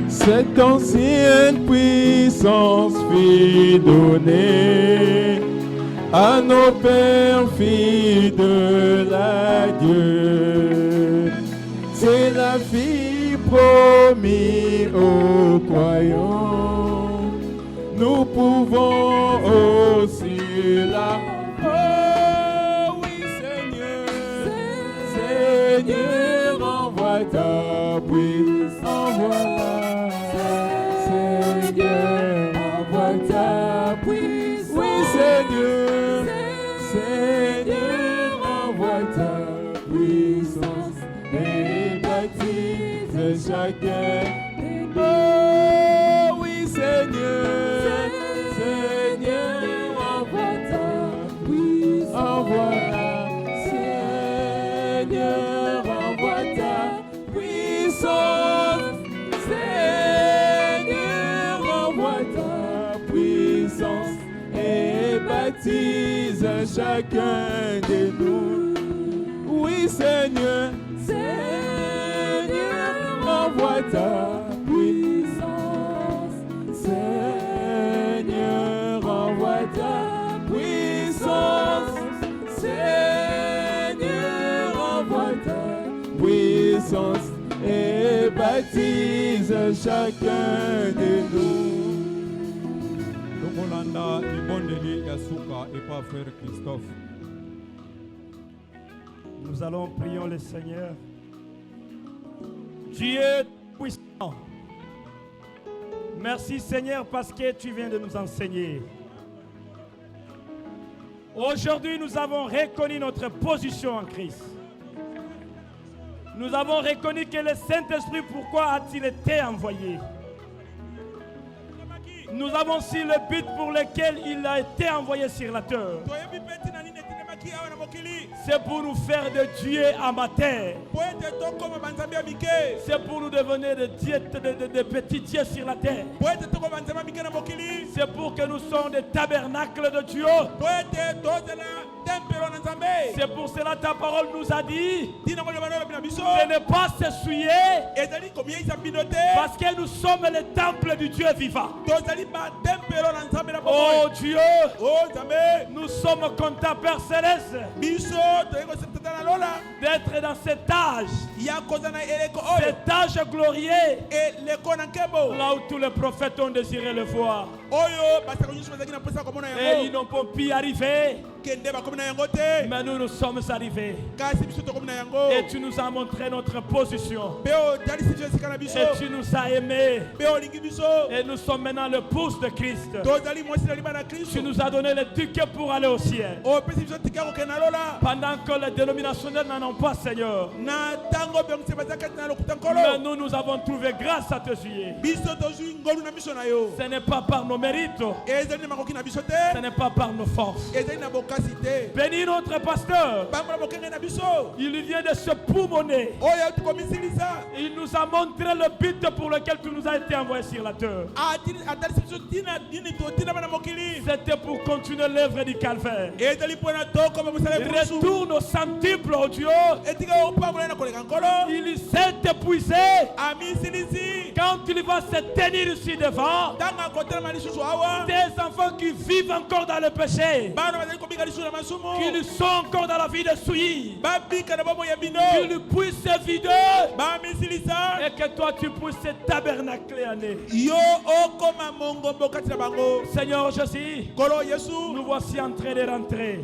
Cette ancienne puissance fut donnée à nos pères fidèles à Dieu. C'est la vie promise aux croyants. Nous pouvons aussi la. Oh oui Seigneur, Seigneur, envoie ta puissance, envoie-la. Envoie ta puissance. Oui, Seigneur, Seigneur, envoie ta puissance et baptise chacun. Oh, oui, Seigneur, Seigneur, envoie ta puissance. Envoie-la, Seigneur, envoie ta puissance. Et baptise chacun de nous. Oui Seigneur, Seigneur, envoie ta puissance. Seigneur, envoie ta puissance. Seigneur, envoie ta puissance et baptise chacun de nous. Nous allons prier le Seigneur. Dieu puissant, merci Seigneur parce que tu viens de nous enseigner. Aujourd'hui, nous avons reconnu notre position en Christ. Nous avons reconnu que le Saint-Esprit, pourquoi a-t-il été envoyé? Nous avons su le but pour lequel il a été envoyé sur la terre. C'est pour nous faire de Dieu amateurs. C'est pour nous devenir de petits dieux sur la terre. C'est pour que nous soyons des tabernacles de Dieu. C'est pour cela ta parole nous a dit de ne pas s'essuyer parce que nous sommes le temple du Dieu vivant. Oh Dieu, nous sommes contents, Père Céleste, d'être dans cet âge glorieux, là où tous les prophètes ont désiré le voir. Et ils n'ont pas pu y arriver. Mais nous nous sommes arrivés. Et tu nous as montré notre position. Et tu nous as aimés. Et nous sommes maintenant le pouce de Christ. Tu nous as donné le ticket pour aller au ciel. Pendant que les dénominationnels n'en ont pas, Seigneur. Mais nous avons trouvé grâce à tes yeux. Ce n'est pas par nos mérites. Ce n'est pas par nos forces. Bénis notre pasteur. Il vient de se poumonner. Il nous a montré le but pour lequel tu nous as été envoyé sur la terre. C'était pour continuer l'œuvre du calvaire. Retourne au centuple, oh Dieu. Il s'est épuisé. Quand il va se tenir ici devant, des enfants qui vivent encore dans le péché, qui sont encore dans la vie de souillis, qu'ils puissent se vider et que toi tu puisses se tabernacler en eux. Seigneur Jésus, nous voici en train de rentrer.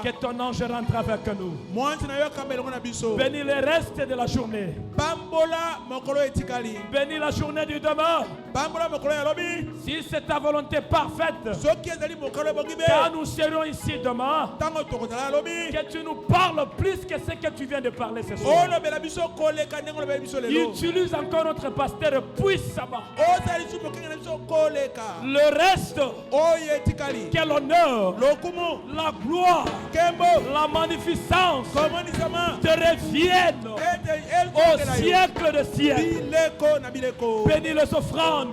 Que ton ange rentre avec nous. Bénis le reste de la journée. Bénis la journée du demain. Si c'est ta volonté parfaite, quand nous serons ici demain, que tu nous parles plus que ce que tu viens de parler ce soir. Utilise encore notre pasteur puissamment. Le reste, quel honneur, la gloire, la magnificence te reviennent au siècle de siècle. Bénis les offrandes.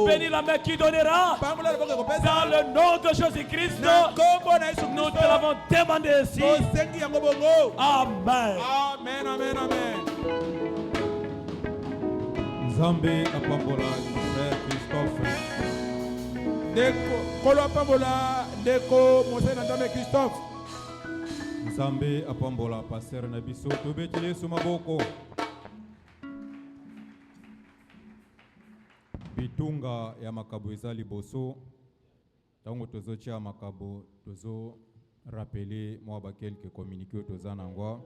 Bénis la main qui donnera. Dans le nom de Jésus-Christ, nous te l'avons demandé ici. Amen. Amen, amen, amen. Nzambe apambola frère Christophe. Kolo apambola ndeko Monseigneur Nzambe Christophe. Nzambe apambola pasteur na biso tobeteli Yesu maboko. Bitunga ya makabo eza liboso. Tango tozotia makabo tozo rappeler moi ba quelques communiqués toza nangwa.